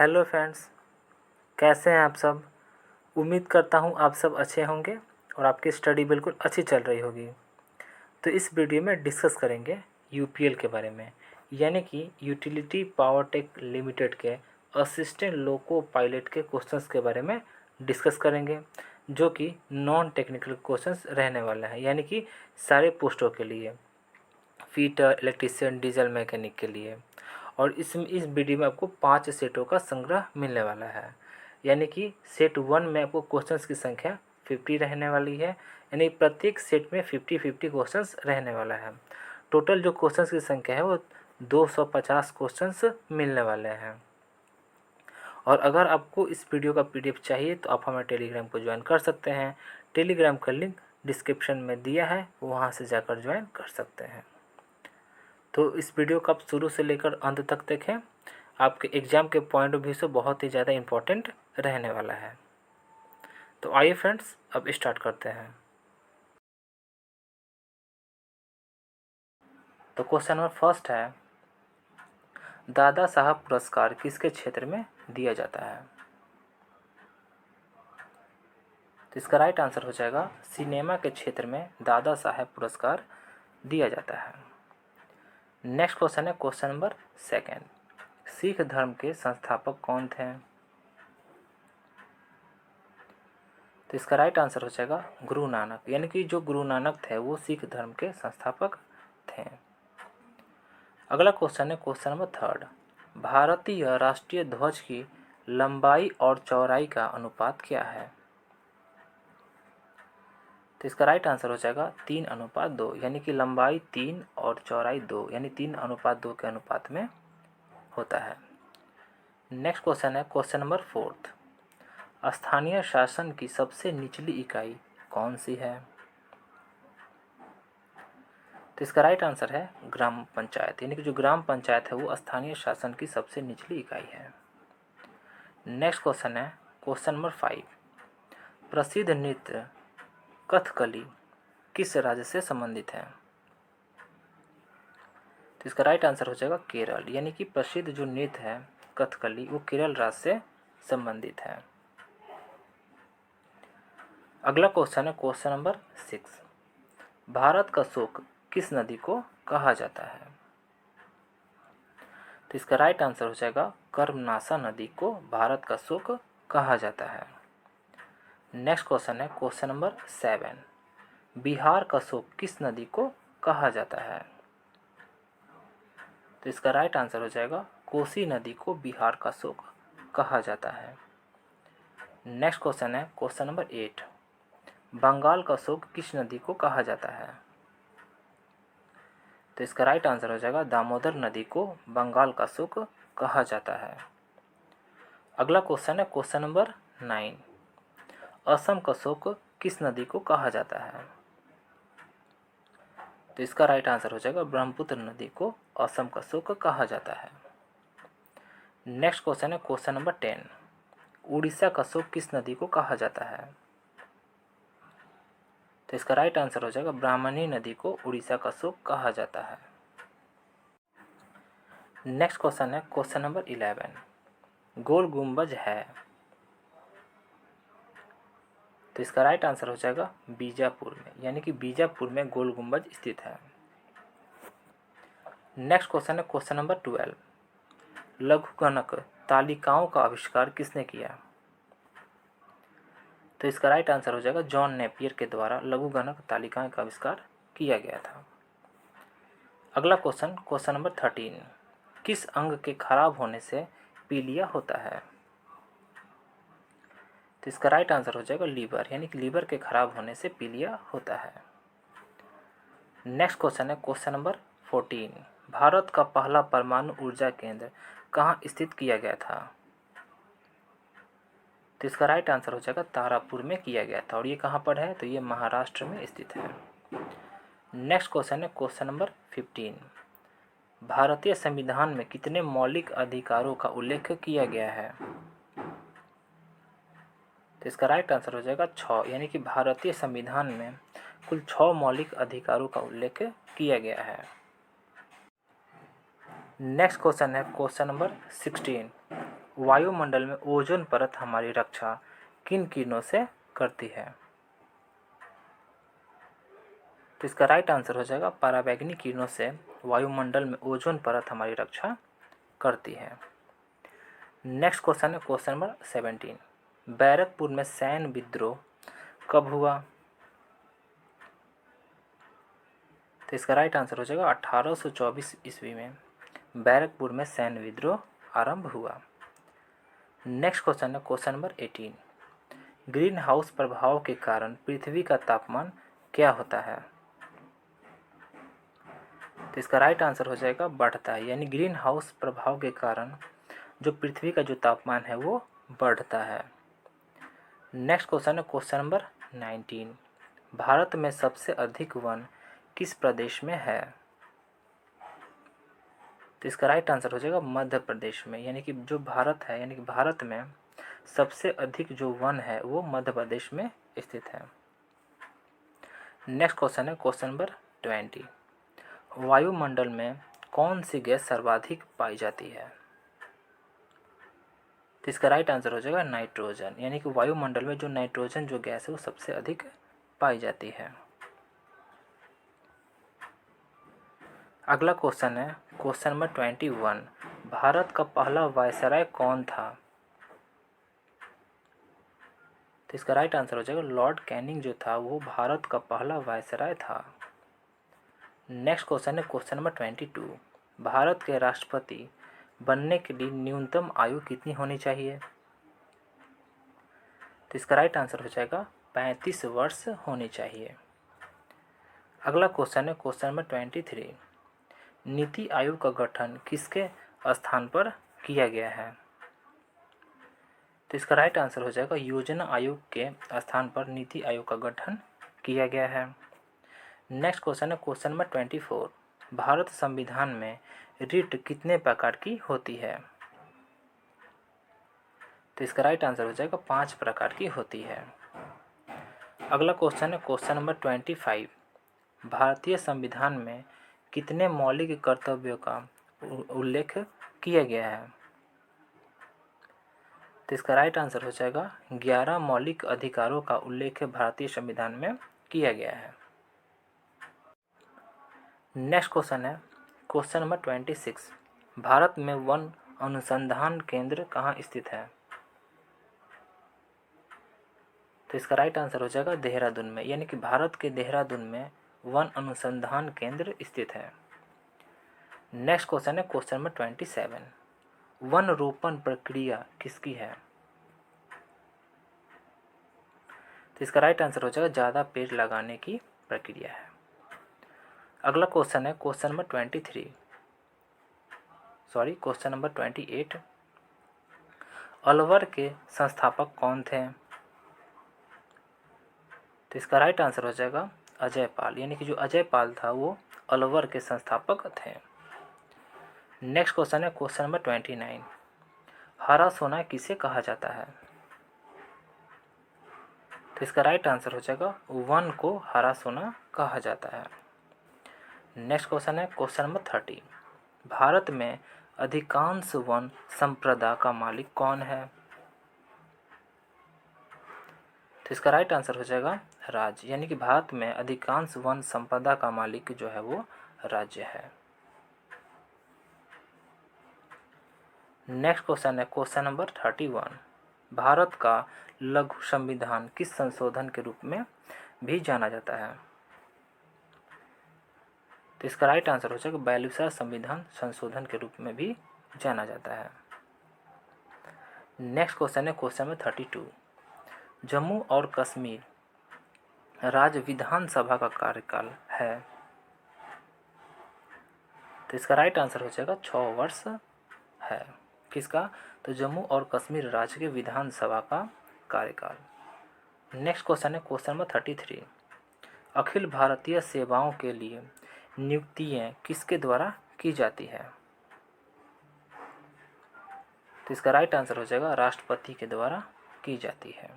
Hello friends, कैसे हैं आप सब। उम्मीद करता हूं आप सब अच्छे होंगे और आपकी स्टडी बिल्कुल अच्छी चल रही होगी। तो इस वीडियो में डिस्कस करेंगे यूपीएल के बारे में, यानी कि यूटिलिटी पावर टेक लिमिटेड के असिस्टेंट लोको पायलट के क्वेश्चंस के बारे में डिस्कस करेंगे, जो कि नॉन टेक्निकल क्वेश्चंस रहने वाला है, यानी कि सारे पोस्टों के लिए, फीटर, इलेक्ट्रीशियन, डीजल मैकेनिक के लिए। और इस वीडियो में आपको 5 सेटों का संग्रह मिलने वाला है, यानी कि सेट 1 में आपको क्वेश्चंस की संख्या 50 रहने वाली है, यानी प्रत्येक सेट में 50-50 क्वेश्चंस रहने वाला है। टोटल जो क्वेश्चंस की संख्या है वो 250 क्वेश्चंस मिलने वाले हैं। और अगर आपको इस वीडियो का पीडीएफ चाहिए तो आप हमारे टेलीग्राम को ज्वाइन कर सकते हैं। टेलीग्राम का लिंक डिस्क्रिप्शन में दिया है, वहाँ से जाकर ज्वाइन कर सकते हैं। तो इस वीडियो को आप शुरू से लेकर अंत तक देखें, आपके एग्ज़ाम के पॉइंट ऑफ व्यू से बहुत ही ज़्यादा इम्पोर्टेंट रहने वाला है। तो आइए फ्रेंड्स, अब स्टार्ट करते हैं। तो क्वेश्चन नंबर फर्स्ट है, दादा साहब पुरस्कार किसके क्षेत्र में दिया जाता है। तो इसका राइट आंसर हो जाएगा सिनेमा के क्षेत्र में दादा साहब पुरस्कार दिया जाता है। नेक्स्ट क्वेश्चन है क्वेश्चन नंबर सेकेंड, सिख धर्म के संस्थापक कौन थे। तो इसका राइट आंसर हो जाएगा गुरु नानक, यानी कि जो गुरु नानक थे वो सिख धर्म के संस्थापक थे। अगला क्वेश्चन है क्वेश्चन नंबर थर्ड, भारतीय राष्ट्रीय ध्वज की लंबाई और चौड़ाई का अनुपात क्या है। तो इसका राइट आंसर हो जाएगा 3:2, यानी कि लंबाई 3 और चौड़ाई 2, यानी 3:2 के अनुपात में होता है। नेक्स्ट क्वेश्चन है क्वेश्चन नंबर फोर्थ, स्थानीय शासन की सबसे निचली इकाई कौन सी है। तो इसका राइट आंसर है ग्राम पंचायत, यानी कि जो ग्राम पंचायत है वो स्थानीय शासन की सबसे निचली इकाई है। नेक्स्ट क्वेश्चन है क्वेश्चन नंबर 5, प्रसिद्ध नृत्य कथकली किस राज्य से संबंधित है। तो इसका राइट आंसर हो जाएगा केरल, यानी कि प्रसिद्ध जो नृत्य है कथकली वो केरल राज्य से संबंधित है। अगला क्वेश्चन है क्वेश्चन नंबर 6, भारत का शोक किस नदी को कहा जाता है। तो इसका राइट आंसर हो जाएगा कर्मनाशा नदी को भारत का शोक कहा जाता है। नेक्स्ट क्वेश्चन है क्वेश्चन नंबर 7, बिहार का शोक किस नदी को कहा जाता है। तो इसका राइट आंसर हो जाएगा कोसी नदी को बिहार का शोक कहा जाता है। नेक्स्ट क्वेश्चन है क्वेश्चन नंबर 8, बंगाल का शोक किस नदी को कहा जाता है। तो इसका राइट आंसर हो जाएगा दामोदर नदी को बंगाल का शोक कहा जाता है। अगला क्वेश्चन है क्वेश्चन नंबर 9, असम का शोक किस नदी को कहा जाता है। तो इसका राइट आंसर हो जाएगा ब्रह्मपुत्र नदी को असम का शोक कहा जाता है। नेक्स्ट क्वेश्चन है क्वेश्चन नंबर 10, उड़ीसा का शोक किस नदी को कहा जाता है। तो इसका राइट आंसर हो जाएगा ब्राह्मणी नदी को उड़ीसा का शोक कहा जाता है। नेक्स्ट क्वेश्चन है क्वेश्चन नंबर 11, गोल गुंबज है। तो इसका राइट आंसर हो जाएगा बीजापुर में, यानी कि बीजापुर में गोल गुंबज स्थित है। नेक्स्ट क्वेश्चन है क्वेश्चन नंबर 12, लघुगणक तालिकाओं का आविष्कार किसने किया। तो इसका राइट आंसर हो जाएगा जॉन नेपियर के द्वारा लघुगणक तालिकाओं का आविष्कार किया गया था। अगला क्वेश्चन क्वेश्चन नंबर 13, किस अंग के खराब होने से पीलिया होता है। तो इसका राइट आंसर हो जाएगा लीवर, यानी कि लीवर के खराब होने से पीलिया होता है। नेक्स्ट क्वेश्चन है क्वेश्चन नंबर 14, भारत का पहला परमाणु ऊर्जा केंद्र कहाँ स्थित किया गया था। तो इसका राइट आंसर हो जाएगा तारापुर में किया गया था, और ये कहाँ पर है, तो ये महाराष्ट्र में स्थित है। नेक्स्ट क्वेश्चन है क्वेश्चन नंबर 15, भारतीय संविधान में कितने मौलिक अधिकारों का उल्लेख किया गया है। तो इसका राइट आंसर हो जाएगा 6, यानी कि भारतीय संविधान में कुल 6 मौलिक अधिकारों का उल्लेख किया गया है। नेक्स्ट क्वेश्चन है क्वेश्चन नंबर 16, वायुमंडल में ओजोन परत हमारी रक्षा किन किरणों से करती है? तो इसका राइट आंसर हो जाएगा पराबैंगनी किरणों से वायुमंडल में ओजोन परत हमारी रक्षा करती है। नेक्स्ट क्वेश्चन है क्वेश्चन नंबर 17। बैरकपुर में सैन्य विद्रोह कब हुआ? तो इसका राइट आंसर हो जाएगा 1824 ईस्वी में बैरकपुर में सैन्य विद्रोह आरंभ हुआ। नेक्स्ट क्वेश्चन है क्वेश्चन नंबर 18। ग्रीन हाउस प्रभाव के कारण पृथ्वी का तापमान क्या होता है? तो इसका राइट आंसर हो जाएगा बढ़ता है, यानी ग्रीन हाउस प्रभाव के कारण जो पृथ्वी का जो तापमान है वो बढ़ता है। नेक्स्ट क्वेश्चन है क्वेश्चन नंबर 19। भारत में सबसे अधिक वन किस प्रदेश में है? तो इसका राइट आंसर हो जाएगा मध्य प्रदेश में, यानी कि जो भारत है, यानी कि भारत में सबसे अधिक जो वन है वो मध्य प्रदेश में स्थित है। नेक्स्ट क्वेश्चन है क्वेश्चन नंबर 20। वायुमंडल में कौन सी गैस सर्वाधिक पाई जाती है? तो इसका राइट आंसर हो जाएगा नाइट्रोजन, यानी कि वायुमंडल में जो नाइट्रोजन जो गैस है वो सबसे अधिक पाई जाती है। अगला क्वेश्चन है क्वेश्चन नंबर 21। भारत का पहला वायसराय कौन था? तो इसका राइट आंसर हो जाएगा लॉर्ड कैनिंग जो था वो भारत का पहला वायसराय था। नेक्स्ट क्वेश्चन है क्वेश्चन नंबर 22। भारत के राष्ट्रपति बनने के लिए न्यूनतम आयु कितनी होनी चाहिए? तो इसका राइट आंसर हो जाएगा 35 वर्ष होनी चाहिए। अगला क्वेश्चन है क्वेश्चन नंबर 23। नीति आयोग का गठन किसके स्थान पर किया गया है? तो इसका राइट आंसर हो जाएगा योजना आयोग के स्थान पर नीति आयोग का गठन किया गया है। नेक्स्ट क्वेश्चन है क्वेश्चन नंबर 24। भारत संविधान में रिट कितने प्रकार की होती है? तो इसका राइट आंसर हो जाएगा 5 प्रकार की होती है। अगला क्वेश्चन है क्वेश्चन नंबर 25। भारतीय संविधान में कितने मौलिक कर्तव्यों का उल्लेख किया गया है? तो इसका राइट आंसर हो जाएगा 11 मौलिक अधिकारों का उल्लेख भारतीय संविधान में किया गया है। नेक्स्ट क्वेश्चन है क्वेश्चन नंबर 26। भारत में वन अनुसंधान केंद्र कहाँ स्थित है? तो इसका राइट आंसर हो जाएगा देहरादून में, यानी कि भारत के देहरादून में वन अनुसंधान केंद्र स्थित है। नेक्स्ट क्वेश्चन है क्वेश्चन नंबर 27। वन रोपण प्रक्रिया किसकी है? तो इसका राइट आंसर हो जाएगा ज़्यादा पेड़ लगाने की प्रक्रिया है। अगला क्वेश्चन है क्वेश्चन नंबर 28। अलवर के संस्थापक कौन थे? तो इसका राइट आंसर हो जाएगा अजय पाल, यानी कि जो अजय पाल था वो अलवर के संस्थापक थे। नेक्स्ट क्वेश्चन है क्वेश्चन नंबर 29। हरा सोना किसे कहा जाता है? तो इसका राइट आंसर हो जाएगा वन को हरा सोना कहा जाता है। नेक्स्ट क्वेश्चन है क्वेश्चन नंबर 30। भारत में अधिकांश वन संपदा का मालिक कौन है? तो इसका राइट आंसर हो जाएगा राज्य, यानी कि भारत में अधिकांश वन संपदा का मालिक जो है वो राज्य है। नेक्स्ट क्वेश्चन है क्वेश्चन नंबर 31। भारत का लघु संविधान किस संशोधन के रूप में भी जाना जाता है? तो इसका राइट आंसर हो जाएगा बैलूसा संविधान संशोधन के रूप में भी जाना जाता है। नेक्स्ट क्वेश्चन है क्वेश्चन नंबर 32। जम्मू और कश्मीर राज्य विधानसभा का कार्यकाल है? तो इसका राइट आंसर हो जाएगा 6 वर्ष है। किसका? तो जम्मू और कश्मीर राज्य के विधानसभा का कार्यकाल। नेक्स्ट क्वेश्चन है क्वेश्चन नंबर 33। अखिल भारतीय सेवाओं के लिए नियुक्तियाँ किसके द्वारा की जाती है? तो इसका राइट आंसर हो जाएगा राष्ट्रपति के द्वारा की जाती है।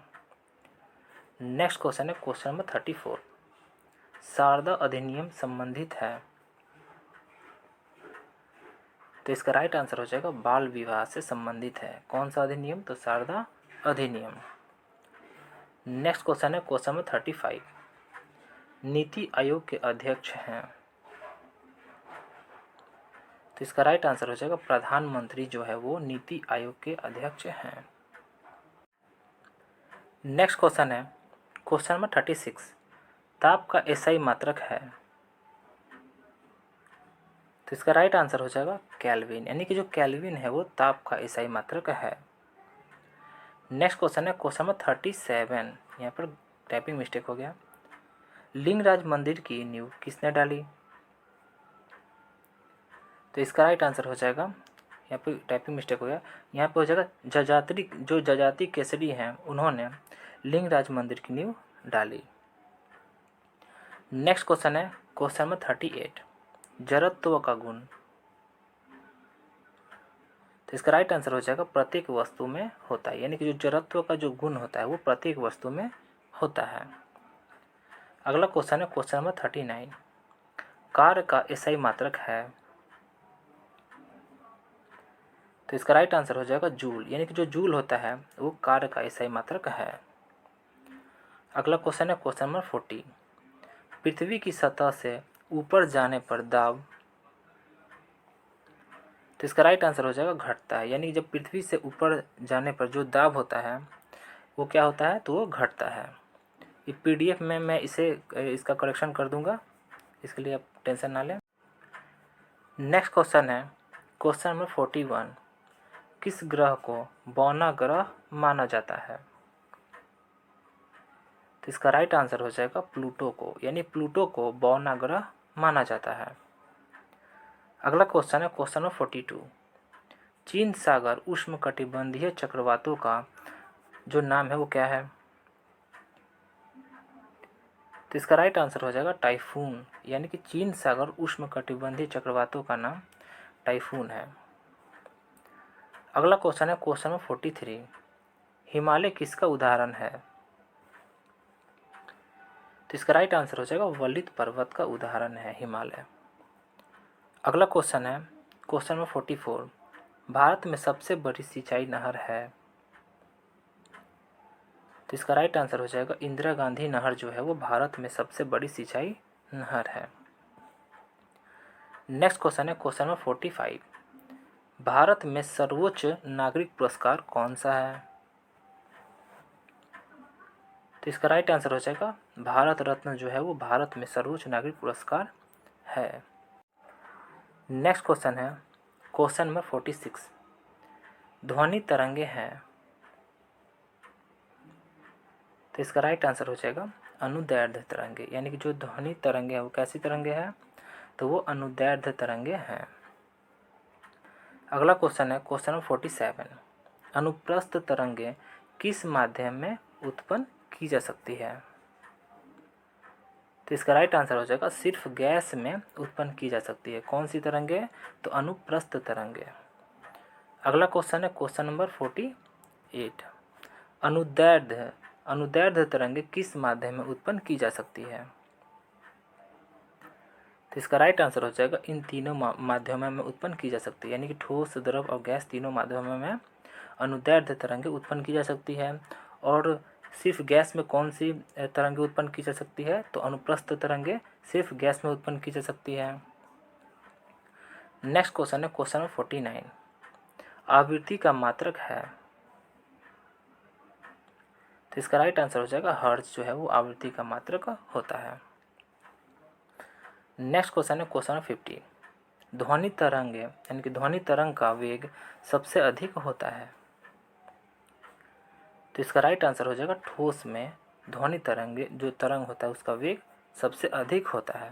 नेक्स्ट क्वेश्चन है क्वेश्चन नंबर 34। शारदा अधिनियम संबंधित है? तो इसका राइट आंसर हो जाएगा बाल विवाह से संबंधित है। कौन सा अधिनियम? तो शारदा अधिनियम। नेक्स्ट क्वेश्चन है क्वेश्चन नंबर 35। नीति आयोग के अध्यक्ष हैं? तो इसका राइट आंसर हो जाएगा प्रधानमंत्री जो है वो नीति आयोग के अध्यक्ष हैं। नेक्स्ट क्वेश्चन है क्वेश्चन नंबर 36। ताप का एसआई मात्रक है? तो इसका राइट आंसर हो जाएगा केल्विन, यानी कि जो केल्विन है वो ताप का एसआई मात्रक है। नेक्स्ट क्वेश्चन है क्वेश्चन नंबर 37। यहाँ पर टाइपिंग मिस्टेक हो गया। लिंगराज मंदिर की नींव किसने डाली? तो इसका राइट आंसर हो जाएगा, यहाँ पे टाइपिंग मिस्टेक हो गया, यहाँ पे हो जाएगा जजाति केसरी हैं उन्होंने लिंगराज मंदिर की नींव डाली। नेक्स्ट क्वेश्चन है क्वेश्चन नंबर 38। जड़त्व का गुण? तो इसका राइट आंसर हो जाएगा प्रत्येक वस्तु में होता है, यानी कि जो जड़त्व का जो गुण होता है वो प्रत्येक वस्तु में होता है। अगला क्वेश्चन है क्वेश्चन नंबर 39। कार्य का एसआई मात्रक है? तो इसका राइट आंसर हो जाएगा जूल, यानी कि जो जूल होता है वो कार्य का एसआई मात्रक है। अगला क्वेश्चन है क्वेश्चन नंबर 40। पृथ्वी की सतह से ऊपर जाने पर दाब? तो इसका राइट आंसर हो जाएगा घटता है, यानी कि जब पृथ्वी से ऊपर जाने पर जो दाब होता है वो क्या होता है? तो वो घटता है। ये पीडीएफ में मैं इसका करेक्शन कर दूंगा, इसके लिए आप टेंशन ना लें। नेक्स्ट क्वेश्चन है क्वेश्चन नंबर 41। किस ग्रह को बौना ग्रह माना जाता है? तो इसका राइट आंसर हो जाएगा प्लूटो को, यानी प्लूटो को बौना ग्रह माना जाता है। अगला क्वेश्चन है क्वेश्चन नंबर 42। चीन सागर उष्णकटिबंधीय चक्रवातों का जो नाम है वो क्या है? तो इसका राइट आंसर हो जाएगा टाइफून, यानी कि चीन सागर उष्णकटिबंधीय चक्रवातों का नाम टाइफून है। अगला क्वेश्चन है क्वेश्चन नंबर 43। हिमालय किसका उदाहरण है? तो इसका राइट आंसर हो जाएगा वलित पर्वत का उदाहरण है हिमालय। अगला क्वेश्चन है क्वेश्चन नंबर 44। भारत में सबसे बड़ी सिंचाई नहर है? तो इसका राइट आंसर हो जाएगा इंदिरा गांधी नहर जो है वो भारत में सबसे बड़ी सिंचाई नहर है। नेक्स्ट क्वेश्चन है क्वेश्चन नंबर 45। भारत में सर्वोच्च नागरिक पुरस्कार कौन सा है? तो इसका राइट आंसर हो जाएगा भारत रत्न जो है वो भारत में सर्वोच्च नागरिक पुरस्कार है। नेक्स्ट क्वेश्चन है क्वेश्चन नंबर 46। ध्वनि तरंगे हैं? तो इसका राइट आंसर हो जाएगा अनुदैर्ध्य तरंगे, यानी कि जो ध्वनि तरंगे हैं वो कैसी तरंगे हैं? तो वो अनुदैर्ध्य तरंगे हैं। अगला क्वेश्चन है क्वेश्चन नंबर 47। अनुप्रस्थ तरंगे किस माध्यम में उत्पन्न की जा सकती है? तो इसका राइट आंसर हो जाएगा सिर्फ गैस में उत्पन्न की जा सकती है। कौन सी तरंगे? तो अनुप्रस्थ तरंगे। अगला क्वेश्चन है क्वेश्चन नंबर 48। अनुदैर्ध्य तरंगे किस माध्यम में उत्पन्न की जा सकती है? तो इसका राइट आंसर हो जाएगा इन तीनों माध्यमों में उत्पन्न की जा सकती है, यानी कि ठोस, द्रव और गैस तीनों माध्यमों में अनुदैर्ध्य तरंगे उत्पन्न की जा सकती है। और सिर्फ गैस में कौन सी तरंगे उत्पन्न की जा सकती है? तो अनुप्रस्थ तरंगे सिर्फ गैस में उत्पन्न की जा सकती है। नेक्स्ट क्वेश्चन है क्वेश्चन नंबर 49। आवृत्ति का मात्रक है? तो इसका राइट आंसर हो जाएगा हर्ट्ज जो है वो आवृत्ति का मात्रक होता है। नेक्स्ट क्वेश्चन है क्वेश्चन नंबर 50। ध्वनि तरंग यानी कि ध्वनि तरंग का वेग सबसे अधिक होता है? तो इसका राइट आंसर हो जाएगा ठोस में ध्वनि तरंग जो तरंग होता है उसका वेग सबसे अधिक होता है।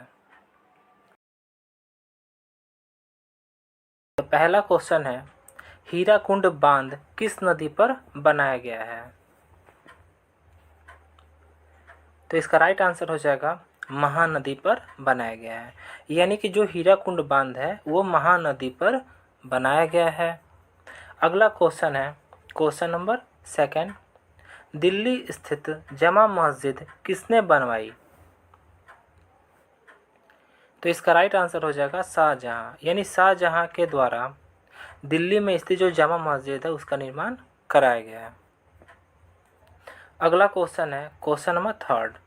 तो पहला क्वेश्चन है हीराकुंड बांध किस नदी पर बनाया गया है? तो इसका राइट आंसर हो जाएगा महानदी पर बनाया गया है, यानी कि जो हीराकुंड बांध है वो महानदी पर बनाया गया है। अगला क्वेश्चन है क्वेश्चन नंबर 2। दिल्ली स्थित जमा मस्जिद किसने बनवाई? तो इसका राइट आंसर हो जाएगा शाहजहाँ, यानी शाहजहाँ के द्वारा दिल्ली में स्थित जो जामा मस्जिद है उसका निर्माण कराया गया है। अगला क्वेश्चन है क्वेश्चन नंबर 3,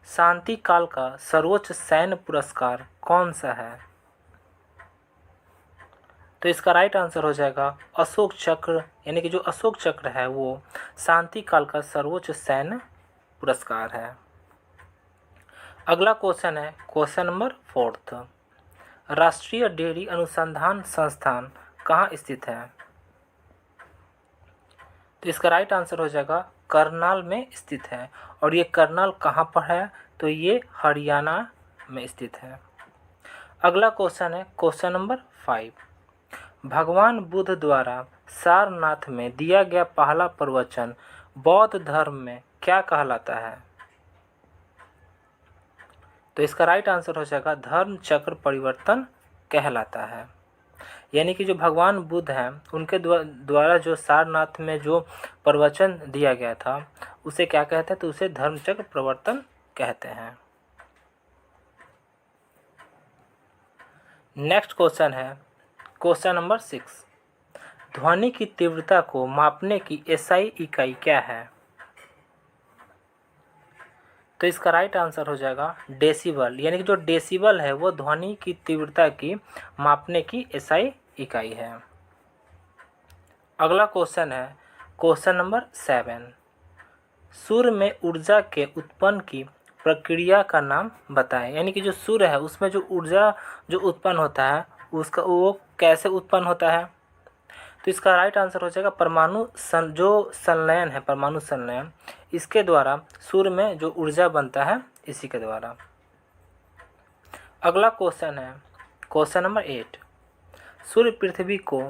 शांति काल का सर्वोच्च सैन्य पुरस्कार कौन सा है? तो इसका राइट आंसर हो जाएगा अशोक चक्र, यानी कि जो अशोक चक्र है वो शांति काल का सर्वोच्च सैन्य पुरस्कार है। अगला क्वेश्चन है क्वेश्चन नंबर 4, राष्ट्रीय डेयरी अनुसंधान संस्थान कहाँ स्थित है? तो इसका राइट आंसर हो जाएगा करनाल में स्थित है। और ये करनाल कहाँ पर है? तो ये हरियाणा में स्थित है। अगला क्वेश्चन है क्वेश्चन नंबर 5, भगवान बुद्ध द्वारा सारनाथ में दिया गया पहला प्रवचन बौद्ध धर्म में क्या कहलाता है? तो इसका राइट आंसर हो जाएगा धर्म चक्र परिवर्तन कहलाता है। यानी कि जो भगवान बुद्ध हैं उनके द्वारा जो सारनाथ में जो प्रवचन दिया गया था उसे क्या कहते हैं? तो उसे धर्म चक्र परिवर्तन कहते हैं। नेक्स्ट क्वेश्चन है क्वेश्चन नंबर 6, ध्वनि की तीव्रता को मापने की एसआई इकाई क्या है? तो इसका राइट आंसर हो जाएगा डेसिबल, यानी कि जो डेसिबल है वो ध्वनि की तीव्रता की मापने की एसआई इकाई है। अगला क्वेश्चन है क्वेश्चन नंबर 7, सूर्य में ऊर्जा के उत्पन्न की प्रक्रिया का नाम बताएं। यानी कि जो सूर्य है उसमें जो ऊर्जा जो उत्पन्न होता है उसका वो कैसे उत्पन्न होता है? तो इसका राइट आंसर हो जाएगा परमाणु जो संलयन है, परमाणु संलयन, इसके द्वारा सूर्य में जो ऊर्जा बनता है इसी के द्वारा। अगला क्वेश्चन है क्वेश्चन नंबर 8, सूर्य पृथ्वी को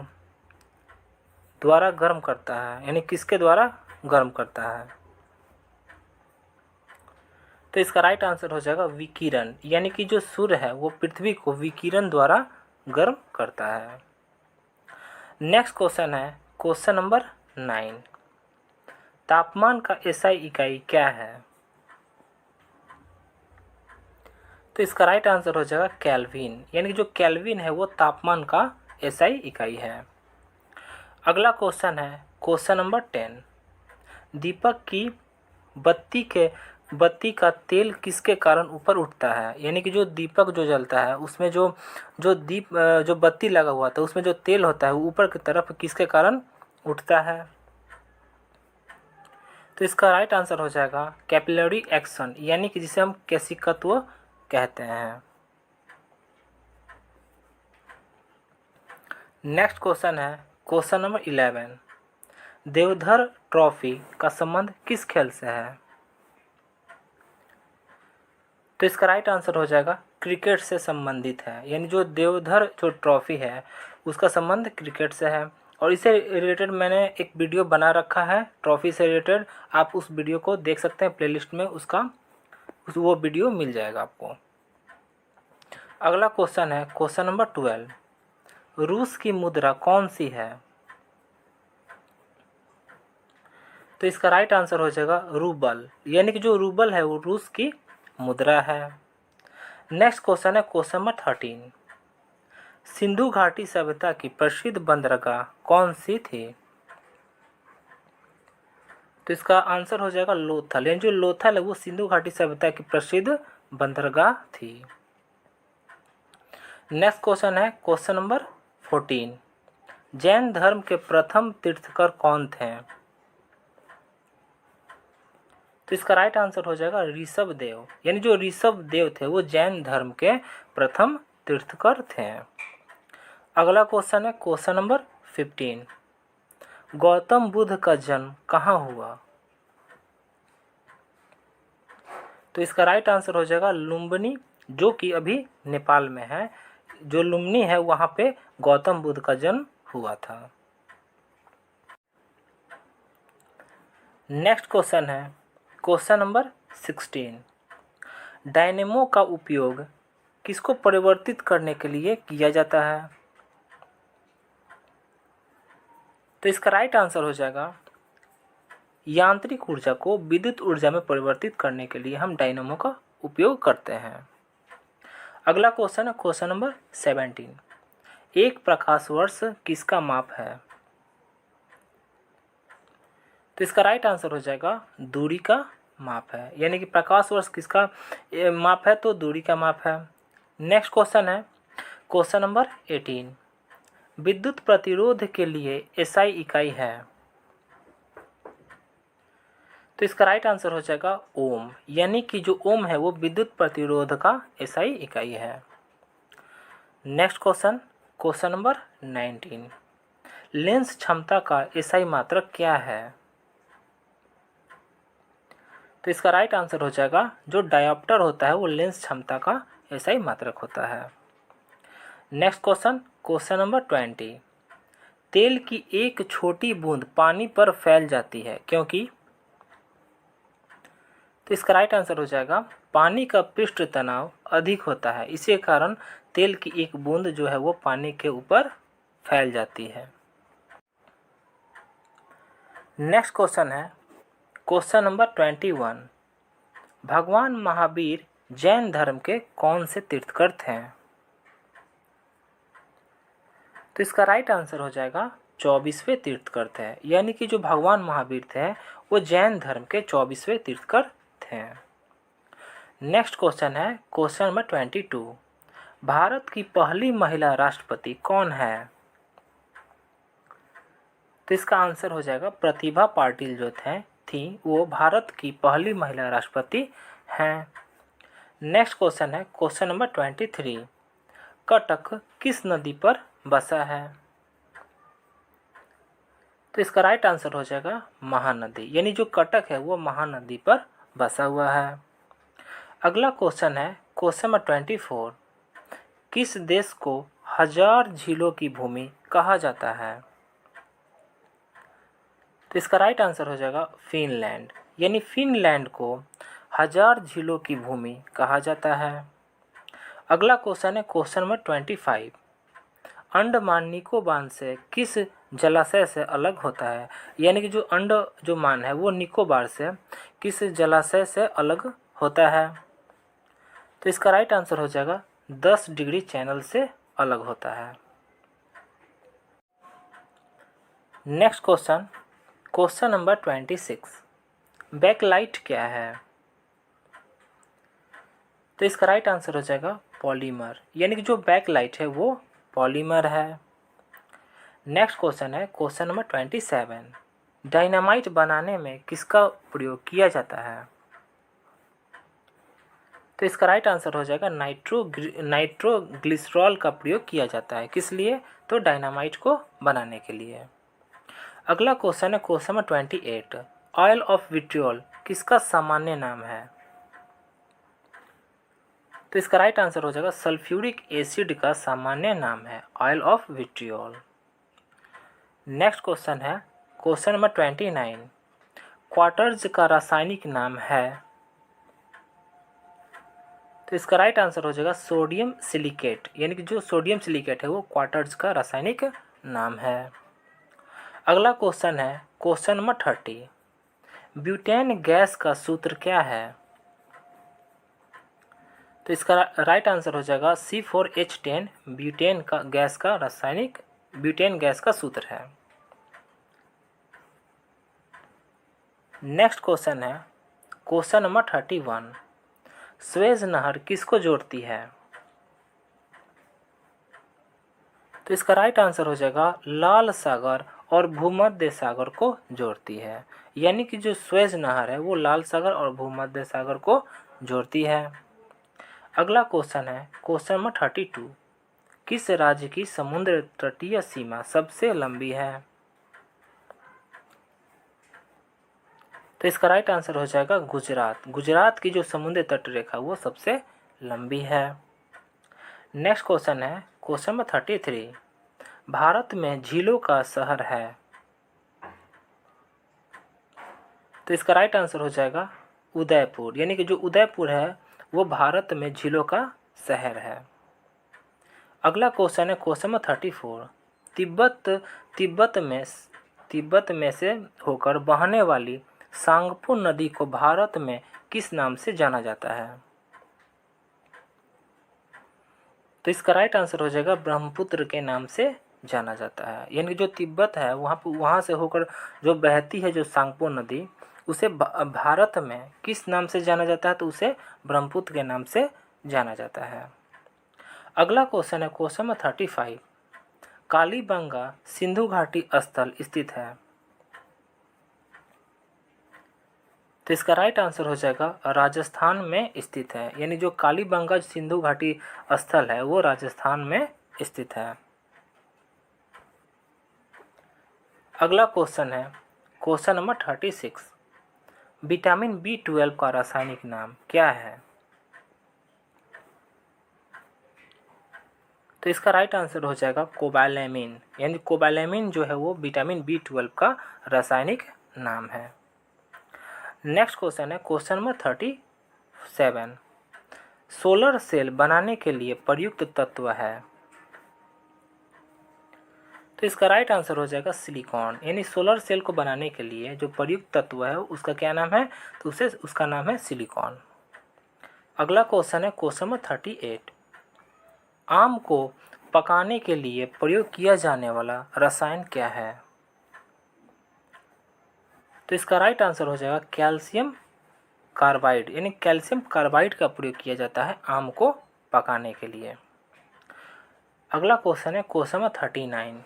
द्वारा गर्म करता है, यानी किसके द्वारा गर्म करता है? तो इसका राइट आंसर हो जाएगा विकिरण, यानी कि जो सूर्य है वो पृथ्वी को विकिरण द्वारा गर्म करता है। नेक्स्ट क्वेश्चन है क्वेश्चन नंबर 9, तापमान का एसआई इकाई क्या है? तो इसका राइट आंसर हो जाएगा केल्विन, यानी कि जो केल्विन है वो तापमान का एसआई इकाई है। अगला क्वेश्चन है क्वेश्चन नंबर 10, दीपक की बत्ती का तेल किसके कारण ऊपर उठता है? यानी कि जो दीपक जो जलता है उसमें जो बत्ती लगा हुआ था उसमें जो तेल होता है वो ऊपर की तरफ किसके कारण उठता है? तो इसका राइट आंसर हो जाएगा कैपिलरी एक्शन, यानी कि जिसे हम केशिकत्व कहते हैं। नेक्स्ट क्वेश्चन है क्वेश्चन नंबर 11, देवधर ट्रॉफी का संबंध किस खेल से है? तो इसका राइट आंसर हो जाएगा क्रिकेट से संबंधित है, यानी जो देवधर जो ट्रॉफी है उसका संबंध क्रिकेट से है। और इससे रिलेटेड मैंने एक वीडियो बना रखा है ट्रॉफी से रिलेटेड, आप उस वीडियो को देख सकते हैं, प्लेलिस्ट में वो वीडियो मिल जाएगा आपको। अगला क्वेश्चन है क्वेश्चन नंबर 12, रूस की मुद्रा कौन सी है? तो इसका राइट आंसर हो जाएगा रूबल, यानी कि जो रूबल है वो रूस की मुद्रा है। नेक्स्ट क्वेश्चन है क्वेश्चन नंबर 13, सिंधु घाटी सभ्यता की प्रसिद्ध बंदरगाह कौन सी थी? तो इसका आंसर हो जाएगा लोथल, यानी जो लोथल है वो सिंधु घाटी सभ्यता की प्रसिद्ध बंदरगाह थी। नेक्स्ट क्वेश्चन है क्वेश्चन नंबर 14, जैन धर्म के प्रथम तीर्थकर कौन थे? तो इसका राइट आंसर हो जाएगा ऋषभ देव, यानी जो ऋषभ देव थे वो जैन धर्म के प्रथम तीर्थकर थे। अगला क्वेश्चन है क्वेश्चन नंबर 15, गौतम बुद्ध का जन्म कहाँ हुआ? तो इसका राइट आंसर हो जाएगा लुम्बिनी, जो कि अभी नेपाल में है। जो लुम्बिनी है वहाँ पे गौतम बुद्ध का जन्म हुआ था। नेक्स्ट क्वेश्चन है क्वेश्चन नंबर 16, डायनेमो का उपयोग किसको परिवर्तित करने के लिए किया जाता है? तो इसका राइट आंसर हो जाएगा यांत्रिक ऊर्जा को विद्युत ऊर्जा में परिवर्तित करने के लिए हम डायनेमो का उपयोग करते हैं। अगला क्वेश्चन है क्वेश्चन नंबर 17। एक प्रकाश वर्ष किसका माप है? तो इसका राइट आंसर हो जाएगा दूरी का माप है, यानी कि प्रकाश वर्ष किसका माप है? तो दूरी का माप है। नेक्स्ट क्वेश्चन है क्वेश्चन नंबर 18। विद्युत प्रतिरोध के लिए एसआई इकाई है? तो इसका राइट आंसर हो जाएगा ओम, यानी कि जो ओम है वो विद्युत प्रतिरोध का एसआई इकाई है। Next question question number 19। Lens क्षमता का एसआई मात्रक क्या है? तो इसका राइट आंसर हो जाएगा जो डायोप्टर होता है वो लेंस क्षमता का एसआई मात्रक होता है। Next question question number 20। तेल की एक छोटी बूंद पानी पर फैल जाती है क्योंकि? तो इसका राइट आंसर हो जाएगा पानी का पृष्ठ तनाव अधिक होता है, इसी कारण तेल की एक बूंद जो है वो पानी के ऊपर फैल जाती है। नेक्स्ट क्वेश्चन है क्वेश्चन नंबर 21। भगवान महावीर जैन धर्म के कौन से तीर्थंकर हैं? तो इसका राइट आंसर हो जाएगा 24वें तीर्थंकर थे, यानी कि जो भगवान महावीर थे वो जैन धर्म के 24वें तीर्थंकर थे। नेक्स्ट क्वेश्चन है क्वेश्चन नंबर 22। भारत की पहली महिला राष्ट्रपति कौन है? तो इसका आंसर हो जाएगा प्रतिभा पाटिल जो थी वो भारत की पहली महिला राष्ट्रपति हैं। नेक्स्ट क्वेश्चन है क्वेश्चन नंबर 23। कटक किस नदी पर बसा है? तो इसका राइट आंसर हो जाएगा महानदी, यानी जो कटक है वो महानदी पर बसा हुआ है। अगला क्वेश्चन है क्वेश्चन नंबर 24। किस देश को 1000 झीलों की भूमि कहा जाता है? तो इसका राइट आंसर हो जाएगा फिनलैंड, यानी फिनलैंड को 1000 झीलों की भूमि कहा जाता है। अगला क्वेश्चन है क्वेश्चन नंबर 25। अंडमान निकोबार से किस जलाशय से अलग होता है? यानी कि जो अंडमान है वो निकोबार से किस जलाशय से अलग होता है? तो इसका राइट आंसर हो जाएगा 10 डिग्री चैनल से अलग होता है। Next question question number 26। Backlight क्या है? तो इसका राइट आंसर हो जाएगा पॉलीमर, यानी कि जो बैकलाइट है वो पॉलीमर है। नेक्स्ट क्वेश्चन है क्वेश्चन नंबर 27। डायनामाइट बनाने में किसका प्रयोग किया जाता है? तो इसका राइट आंसर हो जाएगा नाइट्रोग्लिसरॉल का प्रयोग किया जाता है। किस लिए? तो डायनामाइट को बनाने के लिए। अगला क्वेश्चन है question number 28। Oil of vitriol किसका सामान्य नाम है? तो इसका राइट आंसर हो जाएगा सल्फ्यूरिक एसिड का सामान्य नाम है oil of vitriol. Next question है क्वेश्चन नंबर 29। क्वार्टर्ज का रासायनिक नाम है? तो इसका राइट आंसर हो जाएगा सोडियम सिलिकेट, यानी कि जो सोडियम सिलिकेट है वो क्वार्टर्ज का रासायनिक नाम है। अगला क्वेश्चन है क्वेश्चन नंबर 30। ब्यूटेन गैस का सूत्र क्या है? तो इसका राइट आंसर हो जाएगा C4H10 ब्यूटेन का गैस का रासायनिक ब्यूटेन गैस का सूत्र है। नेक्स्ट क्वेश्चन है क्वेश्चन नंबर 31। स्वेज नहर किसको जोड़ती है? तो इसका राइट आंसर हो जाएगा लाल सागर और भूमध्य सागर को जोड़ती है, यानी कि जो स्वेज नहर है वो लाल सागर और भूमध्य सागर को जोड़ती है। अगला क्वेश्चन है क्वेश्चन नंबर 32। किस राज्य की समुद्र तटीय सीमा सबसे लंबी है? तो इसका राइट आंसर हो जाएगा गुजरात। गुजरात की जो समुद्र तट रेखा वो सबसे लंबी है। नेक्स्ट क्वेश्चन है क्वेश्चन नंबर 33। भारत में झीलों का शहर है? तो इसका राइट आंसर हो जाएगा उदयपुर, यानी कि जो उदयपुर है वो भारत में झीलों का शहर है। अगला क्वेश्चन है क्वेश्चन नंबर 34। तिब्बत में से होकर बहने वाली सांगपो नदी को भारत में किस नाम से जाना जाता है? तो इसका राइट आंसर हो जाएगा ब्रह्मपुत्र के नाम से जाना जाता है। यानी जो तिब्बत है वहाँ से होकर जो बहती है जो सांगपो नदी, उसे भारत में किस नाम से जाना जाता है? तो उसे ब्रह्मपुत्र के नाम से जाना जाता है। अगला क्वेश्चन है क्वेश्चन नंबर 35। कालीबंगा सिंधु घाटी स्थल स्थित है। तो इसका राइट आंसर हो जाएगा राजस्थान में स्थित है। यानी जो कालीबंगा सिंधु घाटी स्थल है वो राजस्थान में स्थित है। अगला क्वेश्चन है क्वेश्चन नंबर 36। विटामिन B12 का रासायनिक नाम क्या है? तो इसका राइट आंसर हो जाएगा कोबालैमिन। यानी कोबालैमिन जो है वो विटामिन B12 का रासायनिक नाम है। नेक्स्ट क्वेश्चन है क्वेश्चन नंबर 37। सोलर सेल बनाने के लिए प्रयुक्त तत्व है। तो इसका राइट आंसर हो जाएगा सिलिकॉन। यानी सोलर सेल को बनाने के लिए जो प्रयुक्त तत्व है उसका क्या नाम है? तो उसका नाम है सिलिकॉन। अगला क्वेश्चन है क्वेश्चन नंबर 38। आम को पकाने के लिए प्रयोग किया जाने वाला रसायन क्या है? तो इसका राइट आंसर हो जाएगा कैल्शियम कार्बाइड। यानी कैल्शियम कार्बाइड का प्रयोग किया जाता है आम को पकाने के लिए। अगला क्वेश्चन है क्वेश्चन नंबर 39।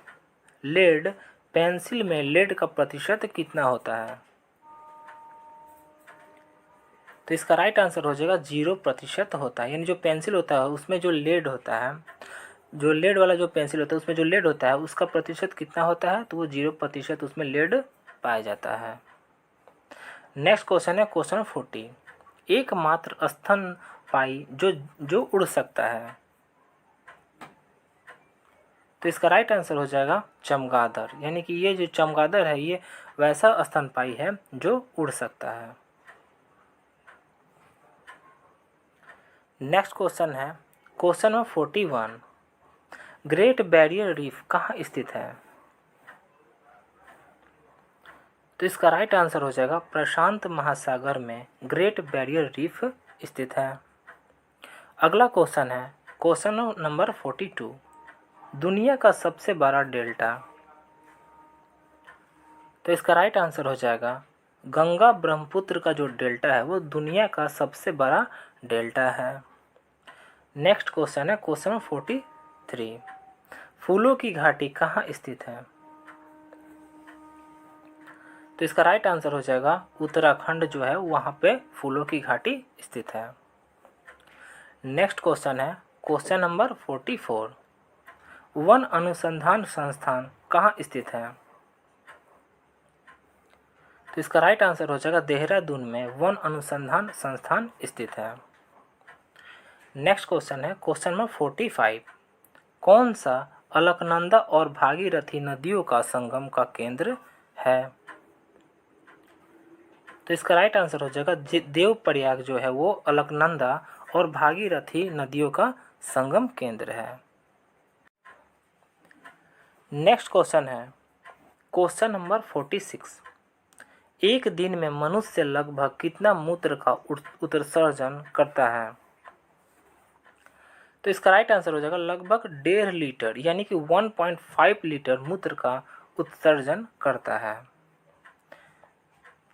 लेड पेंसिल में लेड का प्रतिशत कितना होता है? तो इसका राइट आंसर हो जाएगा 0% होता है। यानी जो पेंसिल होता है उसमें जो लेड होता है, जो लेड वाला जो पेंसिल होता है उसमें जो लेड होता है उसका प्रतिशत कितना होता है? तो वो 0% उसमें लेड पाया जाता है। नेक्स्ट क्वेश्चन है क्वेश्चन 40। एकमात्र स्तनपायी जो उड़ सकता है। तो इसका राइट आंसर हो जाएगा चमगादड़। यानी कि ये जो चमगादड़ है ये वैसा स्तनपायी है जो उड़ सकता है। नेक्स्ट क्वेश्चन है question number 41। Great barrier reef कहाँ स्थित है? तो इसका राइट आंसर हो जाएगा प्रशांत महासागर में ग्रेट बैरियर रीफ स्थित है। अगला क्वेश्चन है क्वेश्चन नंबर 42। दुनिया का सबसे बड़ा डेल्टा। तो इसका राइट आंसर हो जाएगा गंगा ब्रह्मपुत्र का जो डेल्टा है वो दुनिया का सबसे बड़ा डेल्टा है। नेक्स्ट क्वेश्चन है क्वेश्चन नंबर 43। फूलों की घाटी कहाँ स्थित है? तो इसका राइट आंसर हो जाएगा उत्तराखंड जो है वहाँ पे फूलों की घाटी स्थित है। नेक्स्ट क्वेश्चन है क्वेश्चन नंबर 44। वन अनुसंधान संस्थान कहाँ स्थित है? तो इसका राइट आंसर हो जाएगा देहरादून में वन अनुसंधान संस्थान स्थित है। नेक्स्ट क्वेश्चन है क्वेश्चन नंबर 45। कौन सा अलकनंदा और भागीरथी नदियों का संगम का केंद्र है? तो इसका राइट आंसर हो जाएगा देवप्रयाग जो है वो अलकनंदा और भागीरथी नदियों का संगम केंद्र है। नेक्स्ट क्वेश्चन है क्वेश्चन नंबर 46। एक दिन में मनुष्य लगभग कितना मूत्र का उत्सर्जन करता है? तो इसका राइट आंसर हो जाएगा लगभग 1.5 लीटर यानी कि 1.5 लीटर मूत्र का उत्सर्जन करता है।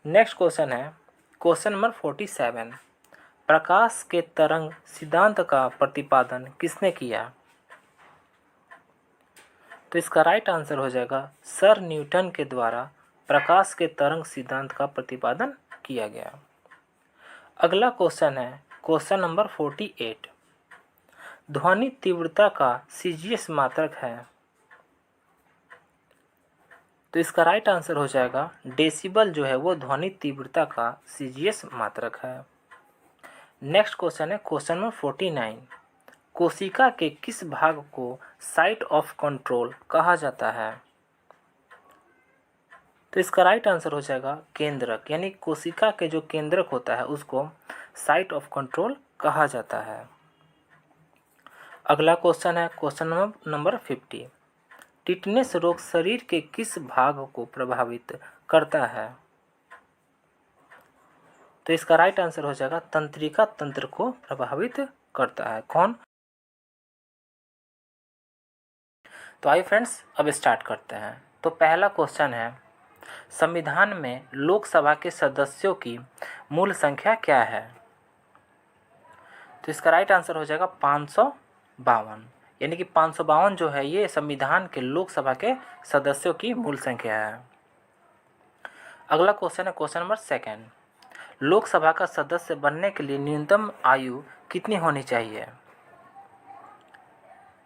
नेक्स्ट क्वेश्चन है क्वेश्चन नंबर 47। प्रकाश के तरंग सिद्धांत का प्रतिपादन किसने किया? तो इसका राइट आंसर हो जाएगा सर न्यूटन के द्वारा प्रकाश के तरंग सिद्धांत का प्रतिपादन किया गया। अगला क्वेश्चन है क्वेश्चन नंबर 48। ध्वनि तीव्रता का सीजीएस मात्रक है। तो इसका राइट आंसर हो जाएगा डेसिबल जो है वो ध्वनि तीव्रता का सीजीएस मात्रक है। नेक्स्ट क्वेश्चन है क्वेश्चन नंबर 49। कोशिका के किस भाग को साइट ऑफ कंट्रोल कहा जाता है? तो इसका राइट आंसर हो जाएगा केंद्रक। यानी कोशिका के जो केंद्रक होता है उसको साइट ऑफ कंट्रोल कहा जाता है। अगला क्वेश्चन है क्वेश्चन नंबर 50। टिटनेस रोग शरीर के किस भाग को प्रभावित करता है? तो इसका राइट आंसर हो जाएगा तंत्रिका तंत्र को प्रभावित करता है। कौन? तो आइए फ्रेंड्स अब स्टार्ट करते हैं। तो पहला क्वेश्चन है, संविधान में लोकसभा के सदस्यों की मूल संख्या क्या है? तो इसका राइट आंसर हो जाएगा 552, यानी कि 552 जो है ये संविधान के लोकसभा के सदस्यों की मूल संख्या है। अगला क्वेश्चन है क्वेश्चन नंबर 2, लोकसभा का सदस्य बनने के लिए न्यूनतम आयु कितनी होनी चाहिए?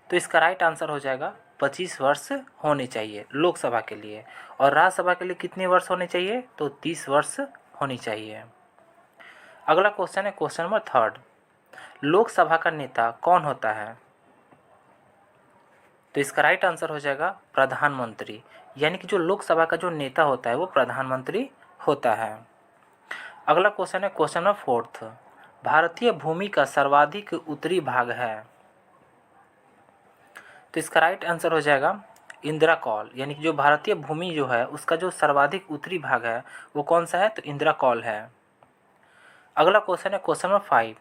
तो इसका राइट आंसर हो जाएगा 25 वर्ष होनी चाहिए लोकसभा के लिए। और राज्यसभा के लिए कितने वर्ष होने चाहिए? तो 30 वर्ष होनी चाहिए। अगला क्वेश्चन है क्वेश्चन नंबर 3, लोकसभा का नेता कौन होता है? तो इसका राइट आंसर हो जाएगा प्रधानमंत्री, यानी कि जो लोकसभा का जो नेता होता है वो प्रधानमंत्री होता है। अगला क्वेश्चन है क्वेश्चन नंबर 4, भारतीय भूमि का सर्वाधिक उत्तरी भाग है? तो इसका राइट आंसर हो जाएगा इंदिरा कॉल, यानी कि जो भारतीय भूमि जो है उसका जो सर्वाधिक उत्तरी भाग है वो कौन सा है? तो इंदिरा कॉल है। अगला क्वेश्चन है क्वेश्चन नंबर 5,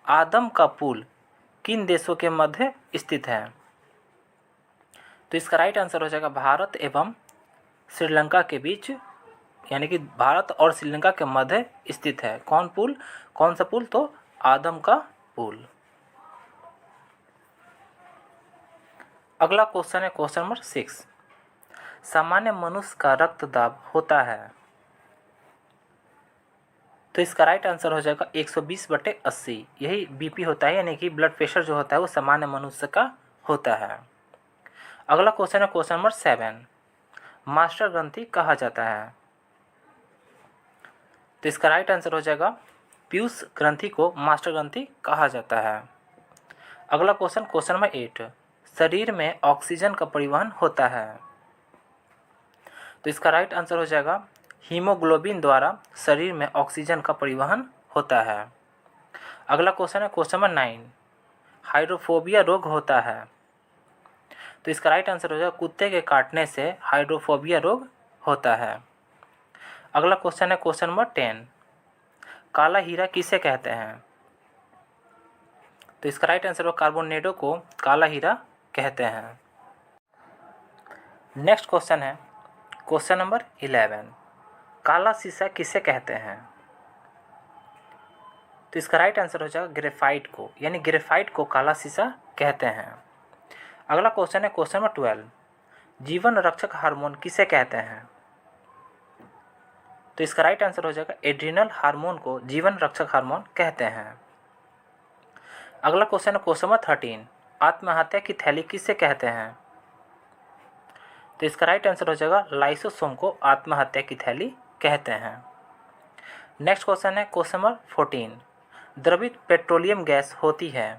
आदम का पुल किन देशों के मध्य स्थित है? तो इसका राइट आंसर हो जाएगा भारत एवं श्रीलंका के बीच, यानी कि भारत और श्रीलंका के मध्य स्थित है। कौन सा पुल? तो आदम का पुल। अगला क्वेश्चन है क्वेश्चन नंबर 6, सामान्य मनुष्य का रक्तदाब होता है? तो इसका राइट आंसर हो जाएगा 120/80, यही बीपी होता है, यानी कि ब्लड प्रेशर जो होता है वो सामान्य मनुष्य का होता है। अगला क्वेश्चन है क्वेश्चन नंबर 7, मास्टर ग्रंथि कहा जाता है? तो इसका राइट आंसर हो जाएगा पीयूष ग्रंथि को मास्टर ग्रंथि कहा जाता है। अगला क्वेश्चन क्वेश्चन नंबर 8, शरीर में ऑक्सीजन का परिवहन होता है? तो इसका राइट आंसर हो जाएगा हीमोग्लोबिन द्वारा शरीर में ऑक्सीजन का परिवहन होता है। अगला क्वेश्चन है क्वेश्चन नंबर 9, हाइड्रोफोबिया रोग होता है? तो इसका राइट आंसर हो जाएगा कुत्ते के काटने से हाइड्रोफोबिया रोग होता है। अगला क्वेश्चन है क्वेश्चन नंबर 10, काला हीरा किसे कहते हैं? तो इसका राइट आंसर हो कार्बोनेडो को काला हीरा कहते हैं। नेक्स्ट क्वेश्चन है क्वेश्चन नंबर 11, काला शीशा किसे कहते हैं? तो इसका राइट आंसर हो जाएगा ग्रेफाइट को, यानी ग्रेफाइट को काला शीशा कहते हैं। अगला क्वेश्चन है क्वेश्चन नंबर 12, जीवन रक्षक हार्मोन किसे कहते हैं? तो इसका राइट आंसर हो जाएगा एड्रिनल हार्मोन को जीवन रक्षक हार्मोन कहते हैं। अगला क्वेश्चन है क्वेश्चन नंबर 13, आत्महत्या की थैली किसे कहते हैं? तो इसका राइट आंसर हो जाएगा लाइसोसोम को आत्महत्या की थैली कहते हैं। नेक्स्ट क्वेश्चन है क्वेश्चन नंबर 14, द्रवित पेट्रोलियम गैस होती है?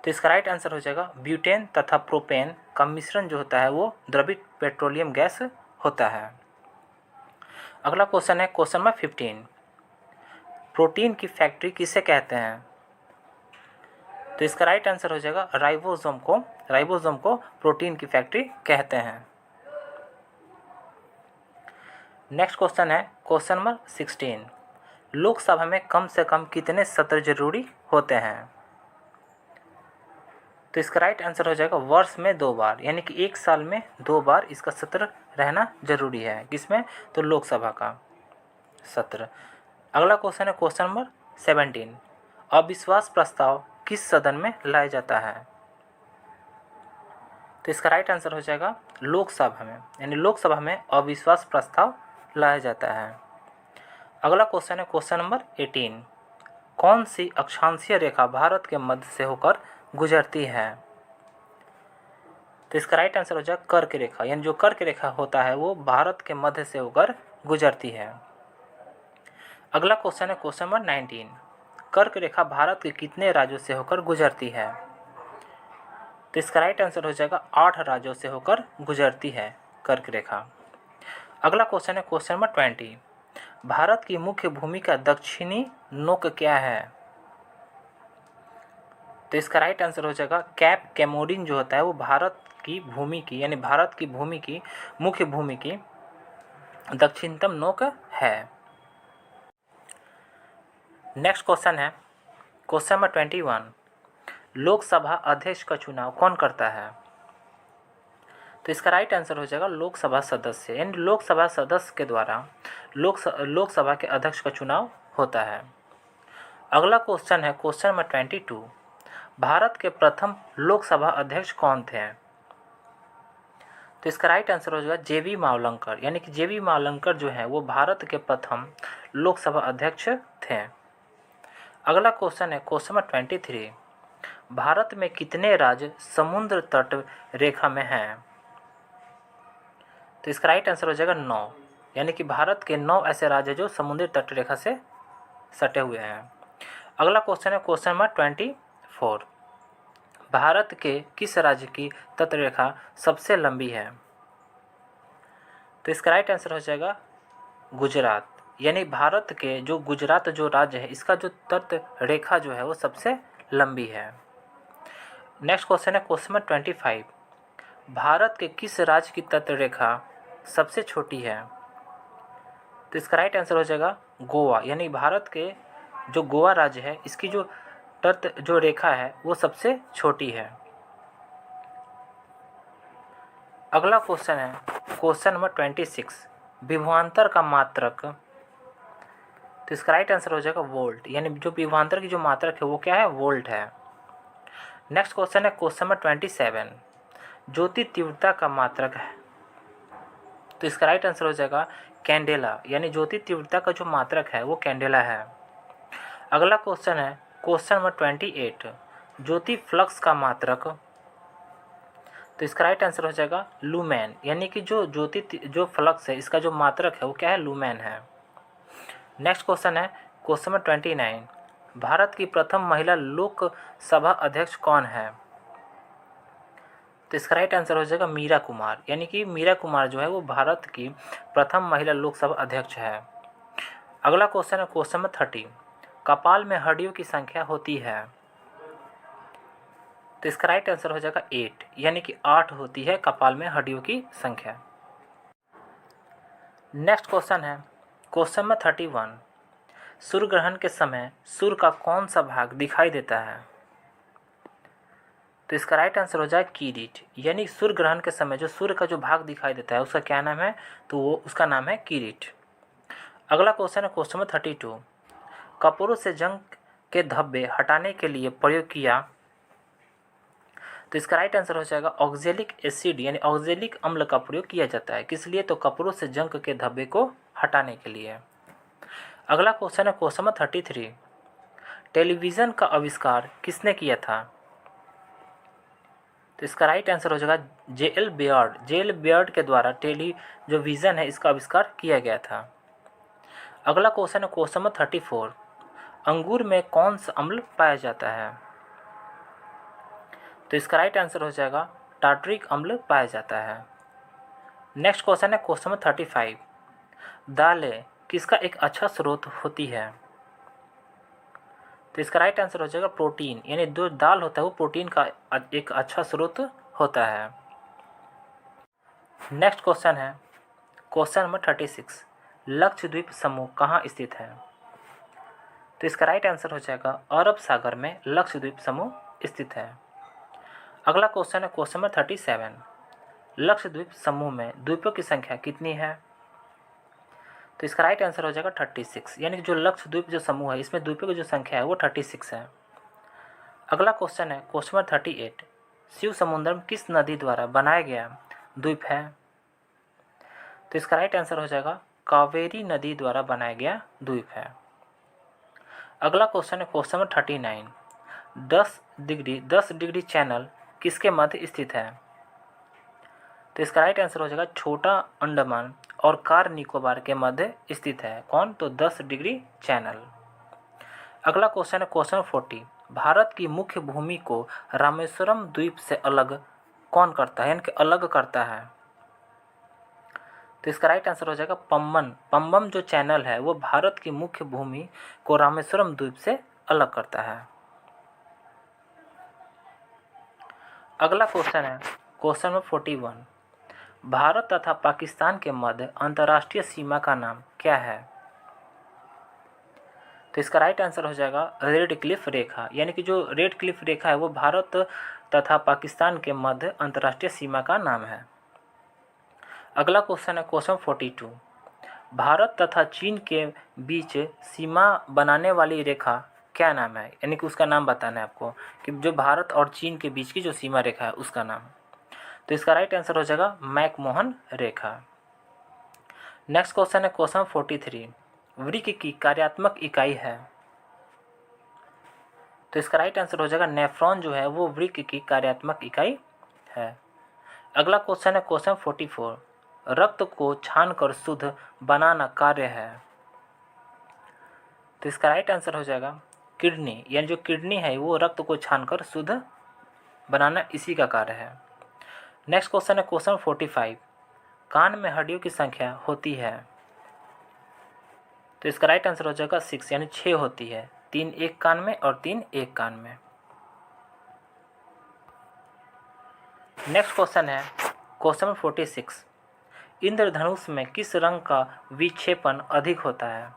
तो इसका राइट आंसर हो जाएगा ब्यूटेन तथा प्रोपेन का मिश्रण जो होता है वो द्रवित पेट्रोलियम गैस होता है। अगला क्वेश्चन है क्वेश्चन नंबर 15, प्रोटीन की फैक्ट्री किसे कहते हैं? तो इसका राइट आंसर हो जाएगा राइबोसोम को प्रोटीन की फैक्ट्री कहते हैं। नेक्स्ट क्वेश्चन है क्वेश्चन नंबर 16, लोकसभा में कम से कम कितने सत्र जरूरी होते हैं? तो इसका राइट आंसर हो जाएगा वर्ष में 2 बार, यानी कि एक साल में 2 बार इसका सत्र रहना जरूरी है। किसमें? तो लोकसभा का सत्र। अगला क्वेश्चन है क्वेश्चन नंबर 17, अविश्वास प्रस्ताव किस सदन में लाया जाता है? तो इसका राइट आंसर हो जाएगा लोकसभा में, यानी लोकसभा में अविश्वास प्रस्ताव लाया जाता है। अगला क्वेश्चन है क्वेश्चन नंबर 18, कौन सी अक्षांशीय रेखा भारत के मध्य से होकर गुजरती है? तो इसका राइट आंसर हो जाएगा कर्क रेखा, यानी जो कर्क रेखा होता है वो भारत के मध्य से होकर गुजरती है। अगला क्वेश्चन है क्वेश्चन नंबर 19, कर्क रेखा भारत के कितने राज्यों से होकर गुजरती है? तो इसका राइट आंसर हो जाएगा 8 राज्यों से होकर गुजरती है कर्क रेखा। अगला क्वेश्चन है क्वेश्चन नंबर 20, भारत की मुख्य भूमि का दक्षिणी नोक क्या है? तो इसका राइट आंसर हो जाएगा कैप कैमोरिन जो होता है वो भारत की भूमि की, यानी भारत की भूमि की मुख्य भूमि की दक्षिणतम नोक है। नेक्स्ट क्वेश्चन है क्वेश्चन नंबर 21, लोकसभा अध्यक्ष का चुनाव कौन करता है? तो इसका राइट आंसर हो जाएगा लोकसभा सदस्य, यानी लोकसभा सदस्य के द्वारा लोकसभा के अध्यक्ष का चुनाव होता है। अगला क्वेश्चन है क्वेश्चन नंबर 22। भारत के प्रथम लोकसभा अध्यक्ष कौन थे? तो इसका राइट आंसर हो जाएगा जेबी मावलंकर, यानी कि जेबी मावलंकर जो है वो भारत के प्रथम लोकसभा अध्यक्ष थे। अगला क्वेश्चन है क्वेश्चन नंबर 23। भारत में कितने राज्य समुद्र तट रेखा में हैं? तो इसका राइट आंसर हो जाएगा 9, यानी कि भारत के 9 ऐसे राज्य जो समुद्री तट रेखा से सटे हुए हैं। अगला क्वेश्चन है क्वेश्चन नंबर 24। भारत के किस राज्य की तटरेखा सबसे लंबी है? तो इसका राइट आंसर हो जाएगा गुजरात, यानी भारत के जो गुजरात जो राज्य है इसका जो तट रेखा जो है वो सबसे लंबी है। नेक्स्ट क्वेश्चन है क्वेश्चन नंबर 25। भारत के किस राज्य की तट रेखा सबसे छोटी है? तो इसका राइट आंसर हो जाएगा गोवा, यानी भारत के जो गोवा राज्य है इसकी जो तट जो रेखा है वो सबसे छोटी है। अगला क्वेश्चन है क्वेश्चन नंबर 26। विभवांतर का मात्रक। तो इसका राइट आंसर हो जाएगा वोल्ट, यानी जो विभवांतर की जो मात्रक है वो क्या है? वोल्ट है। नेक्स्ट क्वेश्चन है क्वेश्चन नंबर 27। ज्योति तीव्रता का मात्रक है। तो इसका राइट आंसर हो जाएगा कैंडेला, यानी ज्योति तीव्रता का जो मात्रक है वो कैंडेला है। अगला क्वेश्चन है क्वेश्चन नंबर 28। ज्योति फ्लक्स का मात्रक। तो इसका राइट आंसर हो जाएगा लूमेन, यानी कि जो फ्लक्स है इसका जो मात्रक है वो क्या है? लूमेन है। नेक्स्ट क्वेश्चन है क्वेश्चन नंबर 29। भारत की प्रथम महिला लोकसभा अध्यक्ष कौन है? तो इसका राइट आंसर हो जाएगा मीरा कुमार, यानी कि मीरा कुमार जो है वो भारत की प्रथम महिला लोकसभा अध्यक्ष है। अगला क्वेश्चन है क्वेश्चन नंबर 30। कपाल में हड्डियों की संख्या होती है। तो इसका राइट आंसर हो जाएगा 8, यानी कि 8 होती है कपाल में हड्डियों की संख्या। नेक्स्ट क्वेश्चन है क्वेश्चन नंबर 31। सूर्य ग्रहण के समय सूर्य का कौन सा भाग दिखाई देता है? तो इसका राइट आंसर हो जाएगा किरीट, यानी सूर्य ग्रहण के समय जो सूर्य का जो भाग दिखाई देता है उसका क्या नाम है? तो वो उसका नाम है किरीट। अगला क्वेश्चन है क्वेश्चन नंबर 32। कपड़ों से जंग के धब्बे हटाने के लिए प्रयोग किया। तो इसका राइट आंसर हो जाएगा ऑक्जेलिक एसिड, यानी ऑक्जेलिक अम्ल का प्रयोग किया जाता है। किस लिए? तो कपड़ों से जंग के धब्बे को हटाने के लिए। अगला क्वेश्चन है क्वेश्चन नंबर 33। टेलीविज़न का आविष्कार किसने किया था? तो इसका राइट आंसर हो जाएगा जे.एल. बेयर्ड। जे.एल. बेयर्ड के द्वारा जो विज़न है इसका आविष्कार किया गया था। अगला क्वेश्चन है क्वेश्चन नंबर 34। अंगूर में कौन सा अम्ल पाया जाता है? तो इसका राइट आंसर हो जाएगा टार्टरिक अम्ल पाया जाता है। नेक्स्ट क्वेश्चन है क्वेश्चन नंबर 35। दालें किसका एक अच्छा स्रोत होती है? तो इसका राइट आंसर हो जाएगा प्रोटीन, यानी जो दाल होता है वो प्रोटीन का एक अच्छा स्रोत होता है। नेक्स्ट क्वेश्चन है क्वेश्चन नंबर 36। लक्षद्वीप समूह कहाँ स्थित है? तो इसका राइट आंसर हो जाएगा अरब सागर में लक्षद्वीप समूह स्थित है। अगला क्वेश्चन है क्वेश्चन नंबर 37। लक्षद्वीप समूह में द्वीपों की संख्या कितनी है? तो इसका राइट आंसर हो जाएगा 36, यानी जो लक्षद्वीप जो समूह है इसमें द्वीपों की जो संख्या है वो 36 है। अगला क्वेश्चन है क्वेश्चन नंबर 38। शिव समुद्रम किस नदी द्वारा बनाया गया द्वीप है? तो इसका राइट आंसर हो जाएगा कावेरी नदी द्वारा बनाया गया द्वीप है। अगला क्वेश्चन है क्वेश्चन नंबर 39। 10 डिग्री चैनल किसके मध्य स्थित है? तो इसका राइट आंसर हो जाएगा छोटा अंडमान और कार निकोबार के मध्य स्थित है। कौन? तो 10 डिग्री चैनल। अगला क्वेश्चन है क्वेश्चन 40। भारत की मुख्य भूमि को रामेश्वरम द्वीप से अलग कौन करता है, यानी कि अलग करता है? तो इसका राइट आंसर हो जाएगा पम्बम जो चैनल है वो भारत की मुख्य भूमि को रामेश्वरम द्वीप से अलग करता है। अगला क्वेश्चन है क्वेश्चन नंबर 41। भारत तथा पाकिस्तान के मध्य अंतर्राष्ट्रीय सीमा का नाम क्या है? तो इसका राइट आंसर हो जाएगा रेड क्लिफ रेखा, यानी कि जो रेड क्लिफ रेखा है वो भारत तथा पाकिस्तान के मध्य अंतर्राष्ट्रीय सीमा का नाम है। अगला क्वेश्चन है क्वेश्चन 42। भारत तथा चीन के बीच सीमा बनाने वाली रेखा क्या नाम है, यानी कि उसका नाम बताना है आपको कि जो भारत और चीन के बीच की जो सीमा रेखा है उसका नाम। तो इसका राइट आंसर हो जाएगा मैकमोहन रेखा। नेक्स्ट क्वेश्चन है क्वेश्चन 43। वृक्क की कार्यात्मक इकाई है। तो इसका राइट आंसर हो जाएगा नेफ्रॉन जो है वो वृक्क की कार्यात्मक इकाई है। अगला क्वेश्चन है क्वेश्चन 44। रक्त को छानकर शुद्ध बनाना कार्य है। तो इसका राइट आंसर हो जाएगा किडनी, यानी जो किडनी है वो रक्त को छानकर शुद्ध बनाना इसी का कार्य है। नेक्स्ट क्वेश्चन है क्वेश्चन 45। कान में हड्डियों की संख्या होती है। तो इसका राइट आंसर हो जाएगा 6, यानी 6 होती है, 3 एक कान में और 3 एक कान में। नेक्स्ट क्वेश्चन है क्वेश्चन 46। इंद्रधनुष में किस रंग का विक्षेपण अधिक होता है।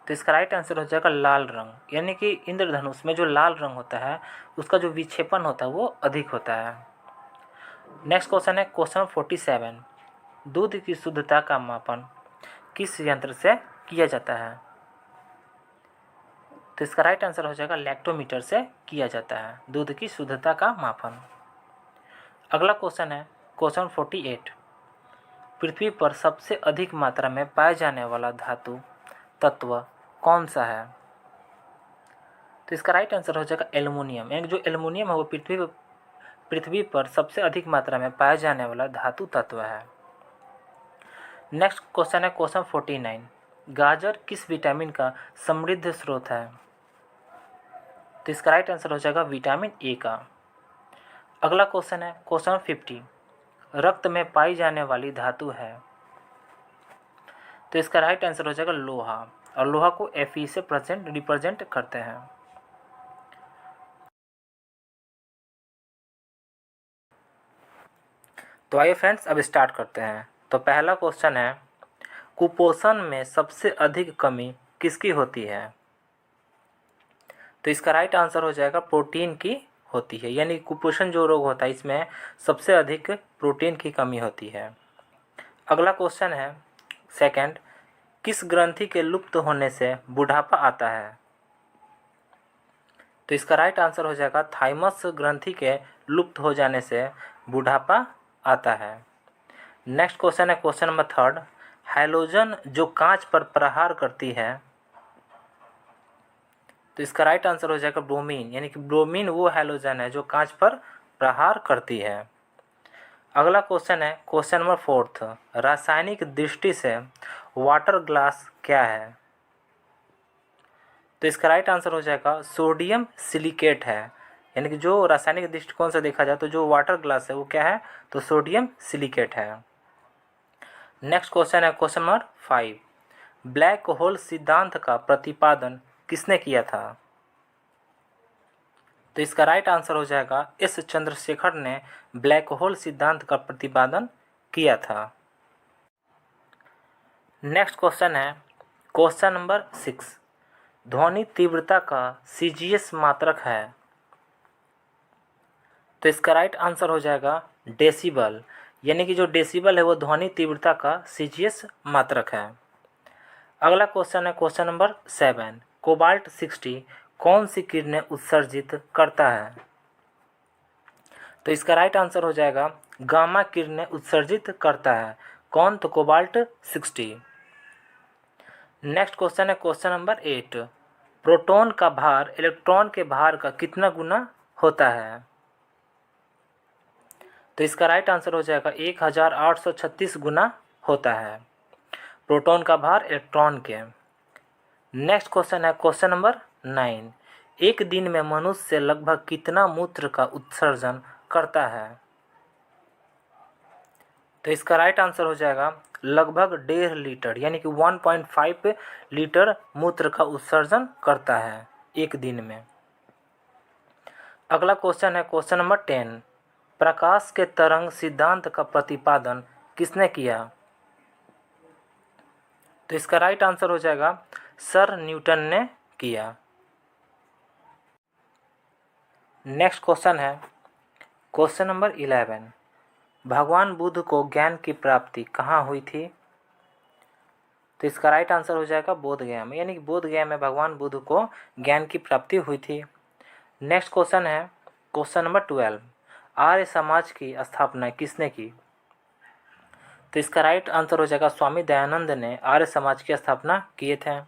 तो इसका राइट आंसर हो जाएगा लाल रंग, यानी कि इंद्रधनुष में जो लाल रंग होता है उसका जो विक्षेपण होता है वो अधिक होता है। नेक्स्ट क्वेश्चन है क्वेश्चन 47। दूध की शुद्धता का मापन किस यंत्र से किया जाता है। तो इसका राइट आंसर हो जाएगा लैक्टोमीटर से किया जाता है दूध की शुद्धता का मापन। अगला क्वेश्चन है क्वेश्चन 48। पृथ्वी पर सबसे अधिक मात्रा में पाए जाने वाला धातु तत्व कौन सा है। तो इसका राइट आंसर हो जाएगा एल्युमिनियम, यानी जो एल्युमिनियम है वो पृथ्वी पर सबसे अधिक मात्रा में पाया जाने वाला धातु तत्व है। नेक्स्ट क्वेश्चन है क्वेश्चन 49। गाजर किस विटामिन का समृद्ध स्रोत है। तो इसका राइट आंसर हो जाएगा विटामिन ए का। अगला क्वेश्चन है क्वेश्चन 50। रक्त में पाई जाने वाली धातु है। तो इसका राइट आंसर हो जाएगा लोहा, और लोहा को Fe से रिप्रेजेंट करते हैं। तो आइए फ्रेंड्स अब स्टार्ट करते हैं। तो पहला क्वेश्चन है कुपोषण में सबसे अधिक कमी किसकी होती है। तो इसका राइट आंसर हो जाएगा प्रोटीन की होती है, यानी कुपोषण जो रोग होता है इसमें सबसे अधिक प्रोटीन की कमी होती है। अगला क्वेश्चन है सेकंड। किस ग्रंथि के लुप्त होने से बुढ़ापा आता है। तो इसका राइट आंसर हो जाएगा थाइमस ग्रंथि के लुप्त हो जाने से बुढ़ापा आता है। नेक्स्ट क्वेश्चन है क्वेश्चन नंबर 3। हैलोजन जो कांच पर प्रहार करती है। तो इसका राइट आंसर हो जाएगा ब्रोमीन, यानी कि ब्रोमीन वो हैलोजन है जो कांच पर प्रहार करती है। अगला क्वेश्चन है क्वेश्चन नंबर 4। रासायनिक दृष्टि से वाटर ग्लास क्या है। तो इसका राइट आंसर हो जाएगा सोडियम सिलिकेट है, यानी कि जो रासायनिक दृष्टिकोण से देखा जाए तो जो वाटर ग्लास है वो क्या है, तो सोडियम सिलिकेट है। नेक्स्ट क्वेश्चन है क्वेश्चन नंबर 5। ब्लैक होल सिद्धांत का प्रतिपादन किसने किया था। तो इसका राइट आंसर हो जाएगा एस चंद्रशेखर ने ब्लैक होल सिद्धांत का प्रतिपादन किया था। नेक्स्ट क्वेश्चन है क्वेश्चन नंबर 6। ध्वनि तीव्रता का CGS मात्रक है। तो इसका राइट आंसर हो जाएगा डेसिबल, यानी कि जो डेसिबल है वो ध्वनि तीव्रता का CGS मात्रक है। अगला क्वेश्चन है क्वेश्चन नंबर 7। कोबाल्ट 60 कौन सी किरणें उत्सर्जित करता है। तो इसका राइट आंसर हो जाएगा गामा किरणें उत्सर्जित करता है। कौन, तो कोबाल्ट 60। नेक्स्ट क्वेश्चन है क्वेश्चन नंबर 8। प्रोटॉन का भार इलेक्ट्रॉन के भार का कितना गुना होता है। तो इसका राइट आंसर हो जाएगा 1836 गुना होता है प्रोटॉन का भार इलेक्ट्रॉन के। नेक्स्ट क्वेश्चन है क्वेश्चन नंबर 9। एक दिन में मनुष्य लगभग कितना मूत्र का उत्सर्जन करता है। तो इसका राइट आंसर हो जाएगा लगभग 1.5 लीटर, यानी कि 1.5 लीटर मूत्र का उत्सर्जन करता है एक दिन में। अगला क्वेश्चन है क्वेश्चन नंबर 10। प्रकाश के तरंग सिद्धांत का प्रतिपादन किसने किया। तो इसका राइट आंसर हो जाएगा सर न्यूटन ने किया। नेक्स्ट क्वेश्चन है क्वेश्चन नंबर 11। भगवान बुद्ध को ज्ञान की प्राप्ति कहाँ हुई थी? तो इसका राइट आंसर हो जाएगा बोध गया में, यानी कि बोध गया में भगवान बुद्ध को ज्ञान की प्राप्ति हुई थी। नेक्स्ट क्वेश्चन है क्वेश्चन नंबर 12, आर्य समाज की स्थापना किसने की? तो इसका राइट आंसर हो जाएगा स्वामी दयानंद ने आर्य समाज की स्थापना किए थे।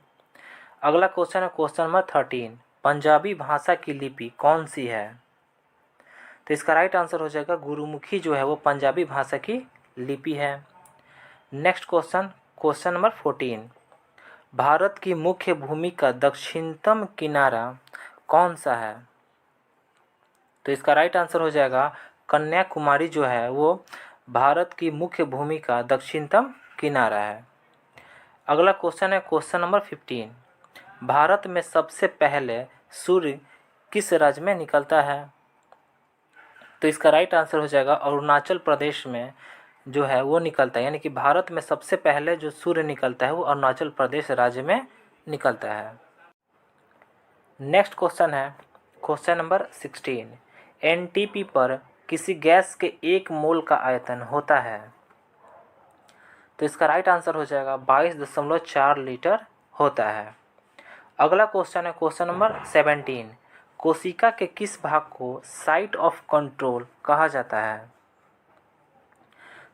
अगला क्वेश्चन है क्वेश्चन नंबर 13, पंजाबी भाषा की लिपि कौन सी है? तो इसका राइट आंसर हो जाएगा गुरुमुखी जो है वो पंजाबी भाषा की लिपि है। Next question question number 14, Bharat की मुख्य भूमि का दक्षिणतम किनारा कौन सा है? तो इसका राइट आंसर हो जाएगा कन्याकुमारी जो है वो भारत की मुख्य भूमि का दक्षिणतम किनारा है। अगला क्वेश्चन है क्वेश्चन नंबर 15, भारत में सबसे पहले सूर्य किस राज्य में निकलता है? तो इसका राइट आंसर हो जाएगा अरुणाचल प्रदेश में जो है वो निकलता है, यानी कि भारत में सबसे पहले जो सूर्य निकलता है वो अरुणाचल प्रदेश राज्य में निकलता है। नेक्स्ट क्वेश्चन है क्वेश्चन नंबर 16, एनटीपी पर किसी गैस के 1 मोल का आयतन होता है? तो इसका राइट आंसर हो जाएगा 22.4 लीटर होता है। अगला क्वेश्चन है क्वेश्चन नंबर 17, कोशिका के किस भाग को साइट ऑफ कंट्रोल कहा जाता है?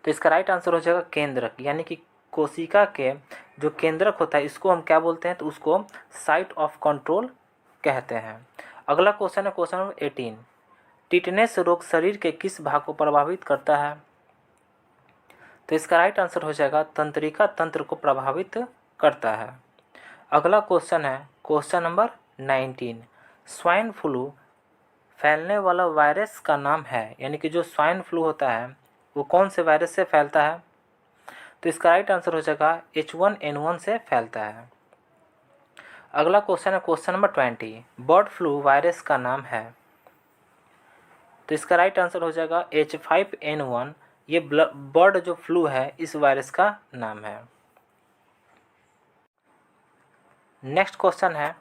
तो इसका राइट आंसर हो जाएगा केंद्रक, यानी कि कोशिका के जो केंद्रक होता है इसको हम क्या बोलते हैं? तो उसको साइट ऑफ कंट्रोल कहते हैं। अगला क्वेश्चन है क्वेश्चन नंबर 18, टिटनेस रोग शरीर के किस भाग को प्रभावित करता है? तो इसका राइट आंसर हो जाएगा तंत्रिका तंत्र को प्रभावित करता है। अगला क्वेश्चन है क्वेश्चन नंबर 19, स्वाइन फ्लू फैलने वाला वायरस का नाम है, यानी कि जो स्वाइन फ्लू होता है वो कौन से वायरस से फैलता है? तो इसका राइट आंसर हो जाएगा H1N1 से फैलता है। अगला क्वेश्चन है question number 20, bird flu virus का नाम है? तो इसका राइट आंसर हो जाएगा H5N1, ये बर्ड जो फ्लू है इस वायरस का नाम है। नेक्स्ट क्वेश्चन है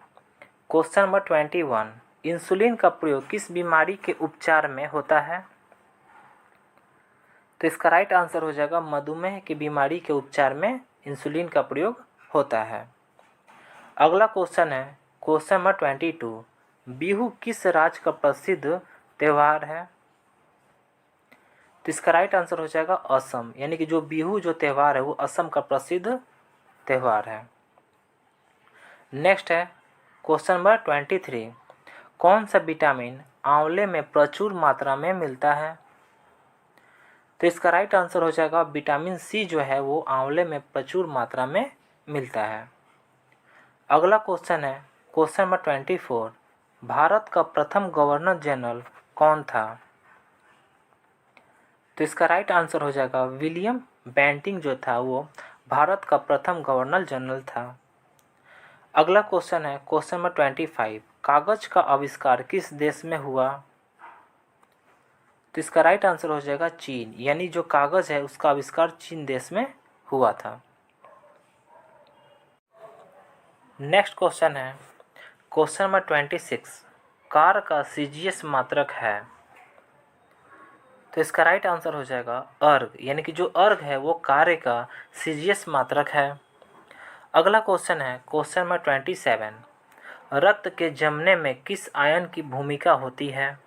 क्वेश्चन नंबर 21, इंसुलिन का प्रयोग किस बीमारी के उपचार में होता है? तो इसका राइट आंसर हो जाएगा मधुमेह की बीमारी के उपचार में इंसुलिन का प्रयोग होता है। अगला क्वेश्चन है क्वेश्चन नंबर 22, बिहू किस राज्य का प्रसिद्ध त्यौहार है? तो इसका राइट आंसर हो जाएगा असम, यानी कि जो बिहू जो त्यौहार है वो असम का प्रसिद्ध त्यौहार है। नेक्स्ट है क्वेश्चन नंबर 23, कौन सा विटामिन आंवले में प्रचुर मात्रा में मिलता है? तो इसका राइट आंसर हो जाएगा विटामिन सी जो है वो आंवले में प्रचुर मात्रा में मिलता है। अगला क्वेश्चन है क्वेश्चन नंबर 24, भारत का प्रथम गवर्नर जनरल कौन था? तो इसका राइट आंसर हो जाएगा विलियम बेंटिंक जो था वो भारत का प्रथम गवर्नर जनरल था। अगला क्वेश्चन है क्वेश्चन नंबर 25, कागज का आविष्कार किस देश में हुआ? तो इसका राइट आंसर हो जाएगा चीन, यानी जो कागज है उसका आविष्कार चीन देश में हुआ था। नेक्स्ट क्वेश्चन है क्वेश्चन नंबर 26, कार का सीजीएस मात्रक है? तो इसका राइट आंसर हो जाएगा अर्ग, यानी कि जो अर्ग है वो कार्य का सीजीएस मात्रक है। अगला क्वेश्चन है क्वेश्चन नंबर 27, रक्त के जमने में किस आयन की भूमिका होती है?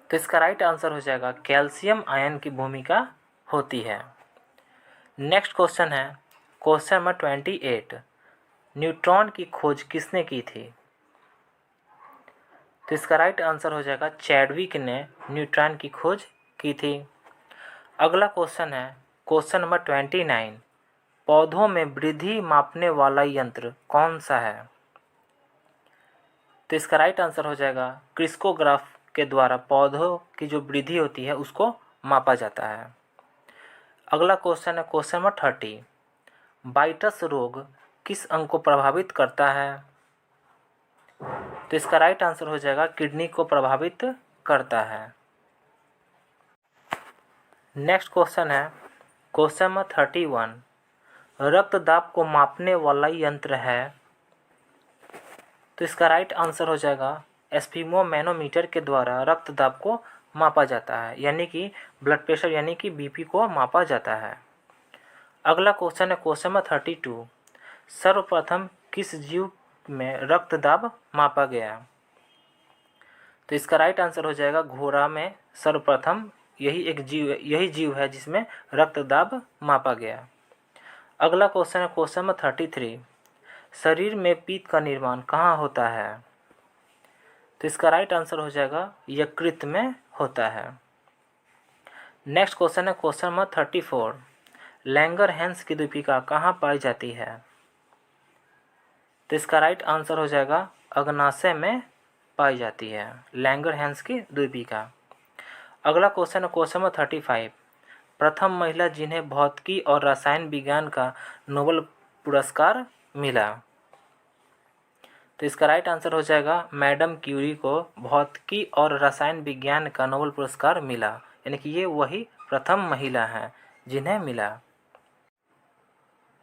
तो इसका राइट आंसर हो जाएगा कैल्शियम आयन की भूमिका होती है। नेक्स्ट क्वेश्चन है क्वेश्चन नंबर 28, न्यूट्रॉन की खोज किसने की थी? तो इसका राइट आंसर हो जाएगा चैडविक ने न्यूट्रॉन की खोज की थी। अगला क्वेश्चन है क्वेश्चन नंबर 29, पौधों में वृद्धि मापने वाला यंत्र कौन सा है? तो इसका राइट आंसर हो जाएगा क्रिस्कोग्राफ के द्वारा पौधों की जो वृद्धि होती है उसको मापा जाता है। अगला क्वेश्चन है क्वेश्चन नंबर 30, बाइटस रोग किस अंग को प्रभावित करता है? तो इसका राइट आंसर हो जाएगा किडनी को प्रभावित करता है। नेक्स्ट क्वेश्चन है क्वेश्चन नंबर 31, रक्तदाब को मापने वाला यंत्र है? तो इसका राइट आंसर हो जाएगा एस्पिमो मैनोमीटर के द्वारा रक्तदाब को मापा जाता है, यानी कि ब्लड प्रेशर यानी कि बीपी को मापा जाता है। अगला क्वेश्चन है क्वेश्चन नंबर 32। सर्वप्रथम किस जीव में रक्त दाब मापा गया? तो इसका राइट आंसर हो जाएगा घोड़ा में सर्वप्रथम यही जीव है जिसमें रक्त दाब मापा गया। अगला क्वेश्चन है क्वेश्चन नंबर 33। शरीर में पित्त का निर्माण कहाँ होता है? तो इसका राइट आंसर हो जाएगा यकृत में होता है। नेक्स्ट क्वेश्चन है क्वेश्चन नंबर 34। लैंगरहैंस की दीपिका कहाँ पाई जाती है? तो इसका राइट आंसर हो जाएगा अग्नाशय में पाई जाती है लैंगरहैंस की दीपिका। अगला क्वेश्चन है क्वेश्चन नंबर 35। प्रथम महिला जिन्हें भौतिकी और रसायन विज्ञान का नोबेल पुरस्कार मिला? तो इसका राइट आंसर हो जाएगा मैडम क्यूरी को भौतिकी और रसायन विज्ञान का नोबेल पुरस्कार मिला, यानी कि ये वही प्रथम महिला हैं जिन्हें मिला।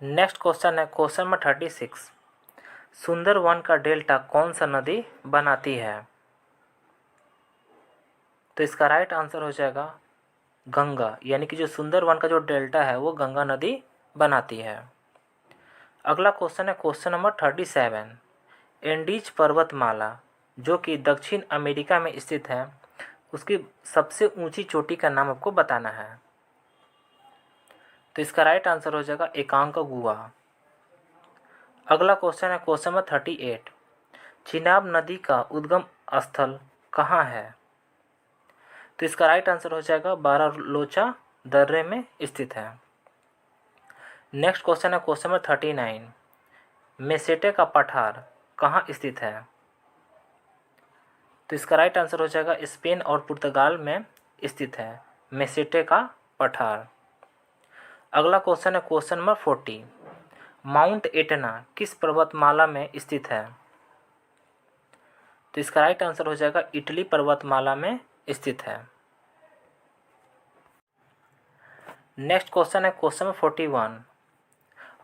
नेक्स्ट क्वेश्चन है क्वेश्चन नंबर 36। सुंदरवन का डेल्टा कौन सा नदी बनाती है? तो इसका राइट आंसर हो जाएगा गंगा, यानी कि जो सुंदरवन का जो डेल्टा है वो गंगा नदी बनाती है। अगला क्वेश्चन है क्वेश्चन नंबर 37। एंडीज पर्वतमाला जो कि दक्षिण अमेरिका में स्थित है उसकी सबसे ऊंची चोटी का नाम आपको बताना है। तो इसका राइट आंसर हो जाएगा एकांकगुआ। अगला क्वेश्चन है क्वेश्चन नंबर 38। चिनाब नदी का उद्गम स्थल कहाँ है? तो इसका राइट आंसर हो जाएगा बारालोचा दर्रे में स्थित है। नेक्स्ट क्वेश्चन है क्वेश्चन नंबर 39। मेसेटे का पठार कहाँ स्थित है? तो इसका राइट आंसर हो जाएगा स्पेन और पुर्तगाल में स्थित है मेसेटे का पठार। अगला क्वेश्चन है क्वेश्चन नंबर 40। माउंट एटना किस पर्वतमाला में स्थित है? तो इसका राइट आंसर हो जाएगा इटली पर्वतमाला में स्थित है। नेक्स्ट क्वेश्चन है क्वेश्चन नंबर 41।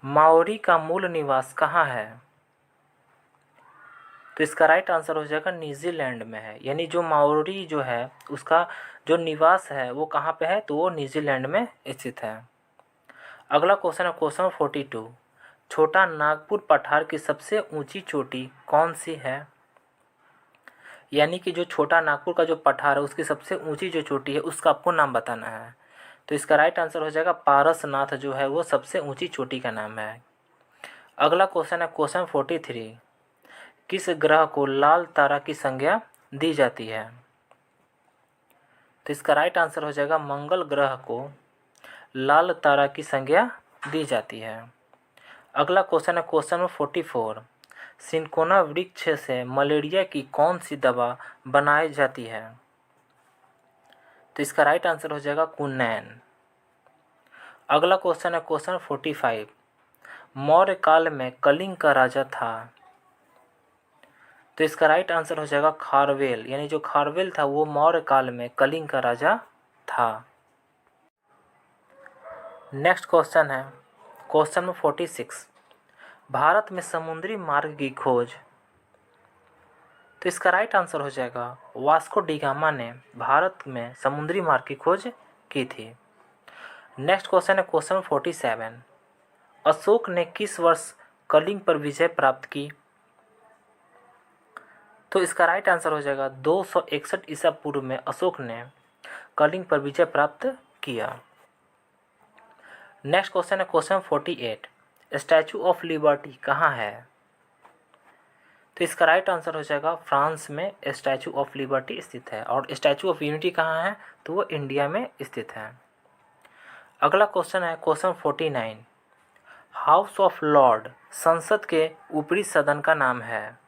माओरी का मूल निवास कहाँ है? तो इसका राइट आंसर हो जाएगा न्यूजीलैंड में है, यानी जो माओरी जो है उसका जो निवास है वो कहाँ पे है? तो वो न्यूजीलैंड में स्थित है। अगला क्वेश्चन है क्वेश्चन 42। छोटा नागपुर पठार की सबसे ऊंची चोटी कौन सी है? यानी कि जो छोटा नागपुर का जो पठार है उसकी सबसे ऊंची जो चोटी है उसका आपको नाम बताना है। तो इसका राइट आंसर हो जाएगा पारसनाथ जो है वो सबसे ऊंची चोटी का नाम है। अगला क्वेश्चन है क्वेश्चन 43। किस ग्रह को लाल तारा की संज्ञा दी जाती है? तो इसका राइट आंसर हो जाएगा मंगल ग्रह को लाल तारा की संज्ञा दी जाती है। अगला क्वेश्चन है क्वेश्चन नंबर 44। सिंकोना वृक्ष से मलेरिया की कौन सी दवा बनाई जाती है? तो इसका राइट आंसर हो जाएगा क्विनैन। अगला क्वेश्चन है क्वेश्चन 45। मौर्य काल में कलिंग का राजा था? तो इसका राइट आंसर हो जाएगा खारवेल, यानी जो खारवेल था वो मौर्य काल में कलिंग का राजा था। नेक्स्ट क्वेश्चन है क्वेश्चन नंबर 46। भारत में समुद्री मार्ग की खोज? तो इसका राइट आंसर हो जाएगा वास्को डी गामा ने भारत में समुद्री मार्ग की खोज की थी। नेक्स्ट क्वेश्चन है क्वेश्चन 47। अशोक ने किस वर्ष कलिंग पर विजय प्राप्त की? तो इसका राइट आंसर हो जाएगा 261 ईसा पूर्व में अशोक ने कलिंग पर विजय प्राप्त किया। नेक्स्ट क्वेश्चन है क्वेश्चन 48। स्टैचू ऑफ लिबर्टी कहाँ है? तो इसका राइट आंसर हो जाएगा फ्रांस में स्टैचू ऑफ लिबर्टी स्थित है। और स्टैचू ऑफ यूनिटी कहाँ है? तो वो इंडिया में स्थित है। अगला क्वेश्चन है क्वेश्चन 49। हाउस ऑफ लॉर्ड संसद के ऊपरी सदन का नाम है?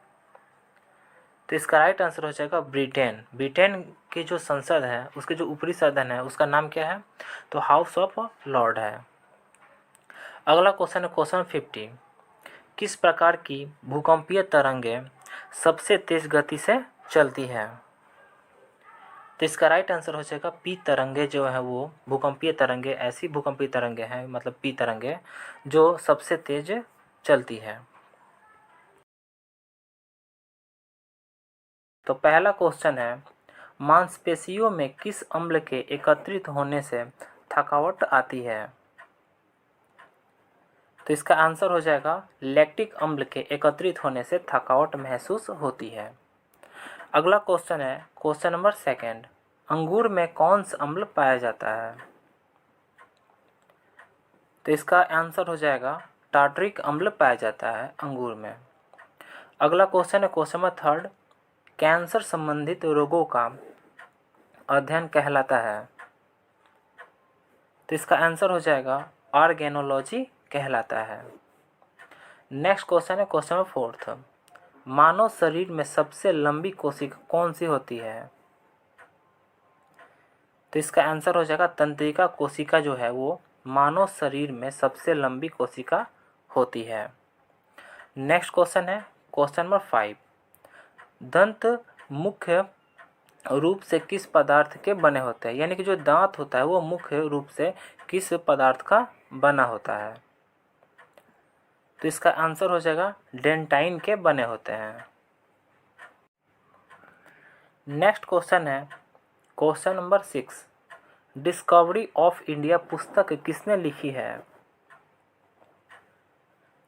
तो इसका राइट आंसर हो जाएगा ब्रिटेन। ब्रिटेन की जो संसद है उसके जो ऊपरी सदन है उसका नाम क्या है? तो हाउस ऑफ लॉर्ड है। अगला क्वेश्चन है क्वेश्चन 50। किस प्रकार की भूकंपीय तरंगें सबसे तेज गति से चलती है? तो इसका राइट आंसर हो जाएगा पी तरंगे जो है वो भूकंपीय तरंगे ऐसी भूकंपीय तरंगे हैं, मतलब पी तरंगे जो सबसे तेज चलती है। तो पहला क्वेश्चन है मांसपेशियों में किस अम्ल के एकत्रित होने से थकावट आती है? तो इसका आंसर हो जाएगा लैक्टिक अम्ल के एकत्रित होने से थकावट महसूस होती है। अगला क्वेश्चन है क्वेश्चन नंबर 2। अंगूर में कौन सा अम्ल पाया जाता है? तो इसका आंसर हो जाएगा टार्टरिक अम्ल पाया जाता है अंगूर में। अगला क्वेश्चन है क्वेश्चन नंबर 3। कैंसर संबंधित रोगों का अध्ययन कहलाता है? तो इसका आंसर हो जाएगा ऑर्गेनोलॉजी कहलाता है। नेक्स्ट क्वेश्चन है क्वेश्चन नंबर 4। मानव शरीर में सबसे लंबी कोशिका कौन सी होती है? तो इसका आंसर हो जाएगा तंत्रिका कोशिका जो है वो मानव शरीर में सबसे लंबी कोशिका होती है। नेक्स्ट क्वेश्चन है क्वेश्चन नंबर 5। दंत मुख्य रूप से किस पदार्थ के बने होते हैं? यानी कि जो दांत होता है वो मुख्य रूप से किस पदार्थ का बना होता है? तो इसका आंसर हो जाएगा डेंटाइन के बने होते हैं। नेक्स्ट क्वेश्चन है question number 6। Discovery of India पुस्तक किसने लिखी है?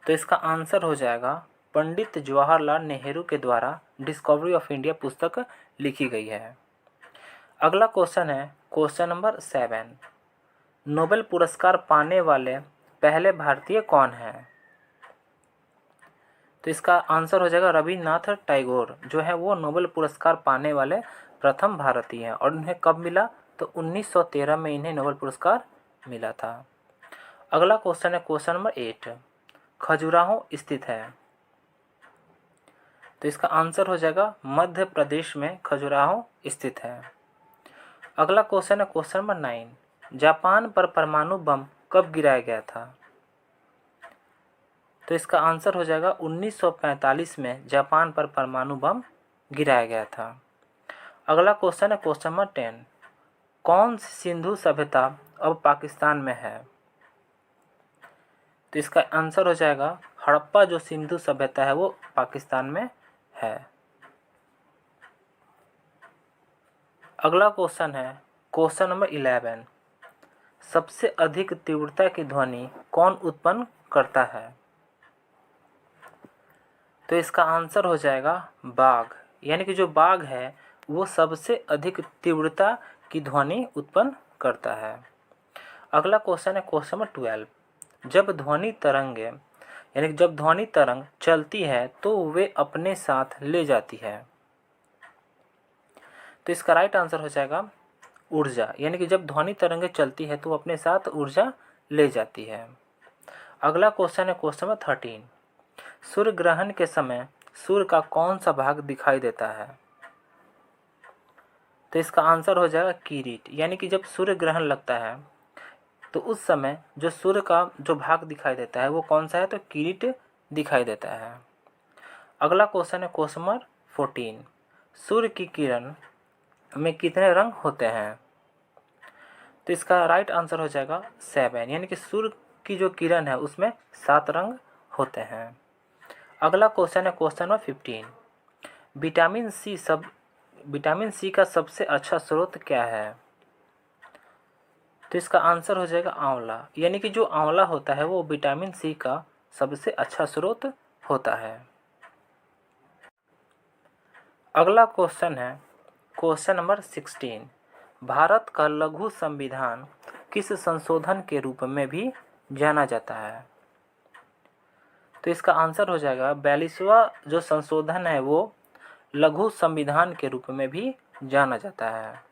तो इसका आंसर हो जाएगा पंडित जवाहरलाल नेहरू के द्वारा डिस्कवरी ऑफ इंडिया पुस्तक लिखी गई है। अगला क्वेश्चन है क्वेश्चन नंबर 7। नोबेल पुरस्कार पाने वाले पहले भारतीय कौन हैं? तो इसका आंसर हो जाएगा रविन्द्रनाथ टैगोर जो है वो नोबेल पुरस्कार पाने वाले प्रथम भारतीय हैं। और उन्हें कब मिला? तो 1913 में इन्हें नोबेल पुरस्कार मिला था। अगला क्वेश्चन है क्वेश्चन नंबर 8। खजुराहो स्थित है? तो इसका आंसर हो जाएगा मध्य प्रदेश में खजुराहो स्थित है। अगला क्वेश्चन है क्वेश्चन नंबर 9। जापान पर परमाणु बम कब गिराया गया था? तो इसका आंसर हो जाएगा 1945 में जापान पर परमाणु बम गिराया गया था। अगला क्वेश्चन है क्वेश्चन नंबर 10। कौन सी सिंधु सभ्यता अब पाकिस्तान में है? तो इसका आंसर हो जाएगा हड़प्पा जो सिंधु सभ्यता है वो पाकिस्तान में है। अगला क्वेश्चन है क्वेश्चन नंबर 11। सबसे अधिक तीव्रता की ध्वनि कौन उत्पन्न करता है? तो इसका आंसर हो जाएगा बाघ। यानी कि जो बाघ है वो सबसे अधिक तीव्रता की ध्वनि उत्पन्न करता है। अगला क्वेश्चन है क्वेश्चन नंबर 12। जब ध्वनि तरंग यानी कि जब ध्वनि तरंग चलती है तो वे अपने साथ ले जाती है? तो इसका राइट आंसर हो जाएगा ऊर्जा। यानी कि जब ध्वनि तरंगें चलती है तो अपने साथ ऊर्जा ले जाती है। अगला क्वेश्चन है क्वेश्चन नंबर 13। सूर्य ग्रहण के समय सूर्य का कौन सा भाग दिखाई देता है? तो इसका आंसर हो जाएगा किरीट। यानी कि जब सूर्य ग्रहण लगता है तो उस समय जो सूर्य का जो भाग दिखाई देता है वो कौन सा है? तो किरीट दिखाई देता है। अगला क्वेश्चन है क्वेश्चन नंबर 14। सूर्य की किरण में कितने रंग होते हैं? तो इसका राइट आंसर हो जाएगा 7। यानी कि सूर्य की जो किरण है उसमें 7 रंग होते हैं। अगला क्वेश्चन है क्वेश्चन नंबर 15। विटामिन सी का सबसे अच्छा स्रोत क्या है? तो इसका आंसर हो जाएगा आंवला। यानी कि जो आंवला होता है वो विटामिन सी का सबसे अच्छा स्रोत होता है। अगला क्वेश्चन है क्वेश्चन नंबर 16। भारत का लघु संविधान किस संशोधन के रूप में भी जाना जाता है? तो इसका आंसर हो जाएगा 42वां जो संशोधन है वो लघु संविधान के रूप में भी जाना जाता है।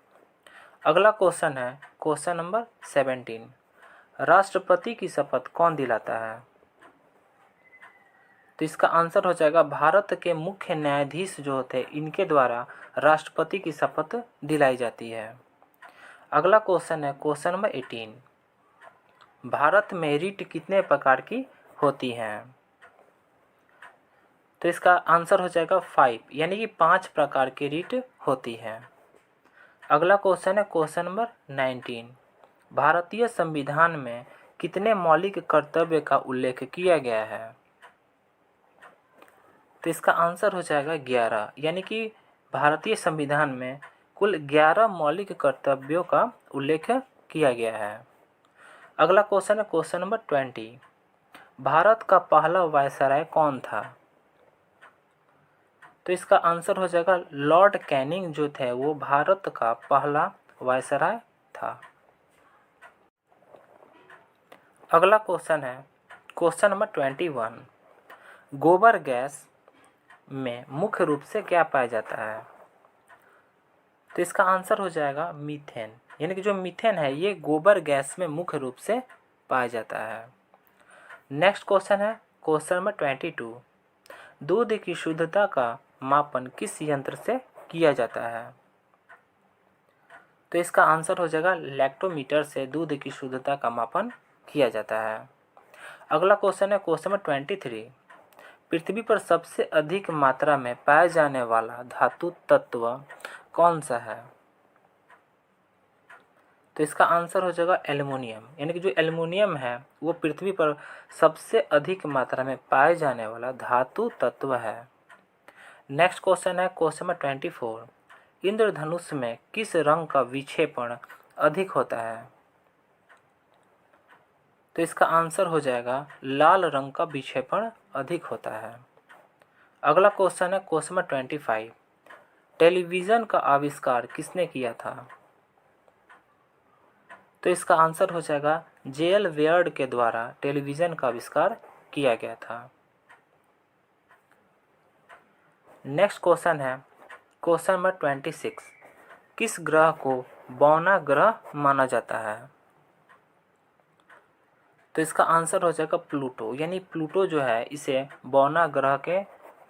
अगला क्वेश्चन है क्वेश्चन नंबर 17। राष्ट्रपति की शपथ कौन दिलाता है? तो इसका आंसर हो जाएगा भारत के मुख्य न्यायाधीश जो होते हैं इनके द्वारा राष्ट्रपति की शपथ दिलाई जाती है। अगला क्वेश्चन है क्वेश्चन नंबर 18। भारत में रीट कितने प्रकार की होती हैं? तो इसका आंसर हो जाएगा 5। यानी कि 5 प्रकार की रीट होती हैं। अगला क्वेश्चन है क्वेश्चन नंबर 19। भारतीय संविधान में कितने मौलिक कर्तव्य का उल्लेख किया गया है? तो इसका आंसर हो जाएगा 11। यानी कि भारतीय संविधान में कुल 11 मौलिक कर्तव्यों का उल्लेख किया गया है। अगला क्वेश्चन है क्वेश्चन नंबर 20। भारत का पहला वायसराय कौन था? तो इसका आंसर हो जाएगा लॉर्ड कैनिंग जो थे वो भारत का पहला वायसराय था। अगला क्वेश्चन है क्वेश्चन नंबर 21। गोबर गैस में मुख्य रूप से क्या पाया जाता है? तो इसका आंसर हो जाएगा मीथेन, यानी कि जो मीथेन है ये गोबर गैस में मुख्य रूप से पाया जाता है। नेक्स्ट क्वेश्चन है क्वेश्चन नंबर 22। दूध की शुद्धता का मापन किस यंत्र से किया जाता है? तो इसका आंसर हो जाएगा लैक्टोमीटर से दूध की शुद्धता का मापन किया जाता है। अगला क्वेश्चन है क्वेश्चन नंबर 23। पृथ्वी पर सबसे अधिक मात्रा में पाया जाने वाला धातु तत्व कौन सा है? तो इसका आंसर हो जाएगा एल्युमिनियम, यानी कि जो एल्युमिनियम है वो पृथ्वी पर सबसे अधिक मात्रा में पाए जाने वाला धातु तत्व है। नेक्स्ट क्वेश्चन है क्वेश्चन नंबर 24। इंद्रधनुष में किस रंग का विक्षेपण अधिक होता है? तो इसका आंसर हो जाएगा लाल रंग का विक्षेपण अधिक होता है। अगला क्वेश्चन है क्वेश्चन नंबर 25। टेलीविज़न का आविष्कार किसने किया था? तो इसका आंसर हो जाएगा जेएल वेयर्ड के द्वारा टेलीविज़न का आविष्कार किया गया था। नेक्स्ट क्वेश्चन है क्वेश्चन नंबर 26। किस ग्रह को बौना ग्रह माना जाता है? तो इसका आंसर हो जाएगा प्लूटो, यानी प्लूटो जो है इसे बौना ग्रह के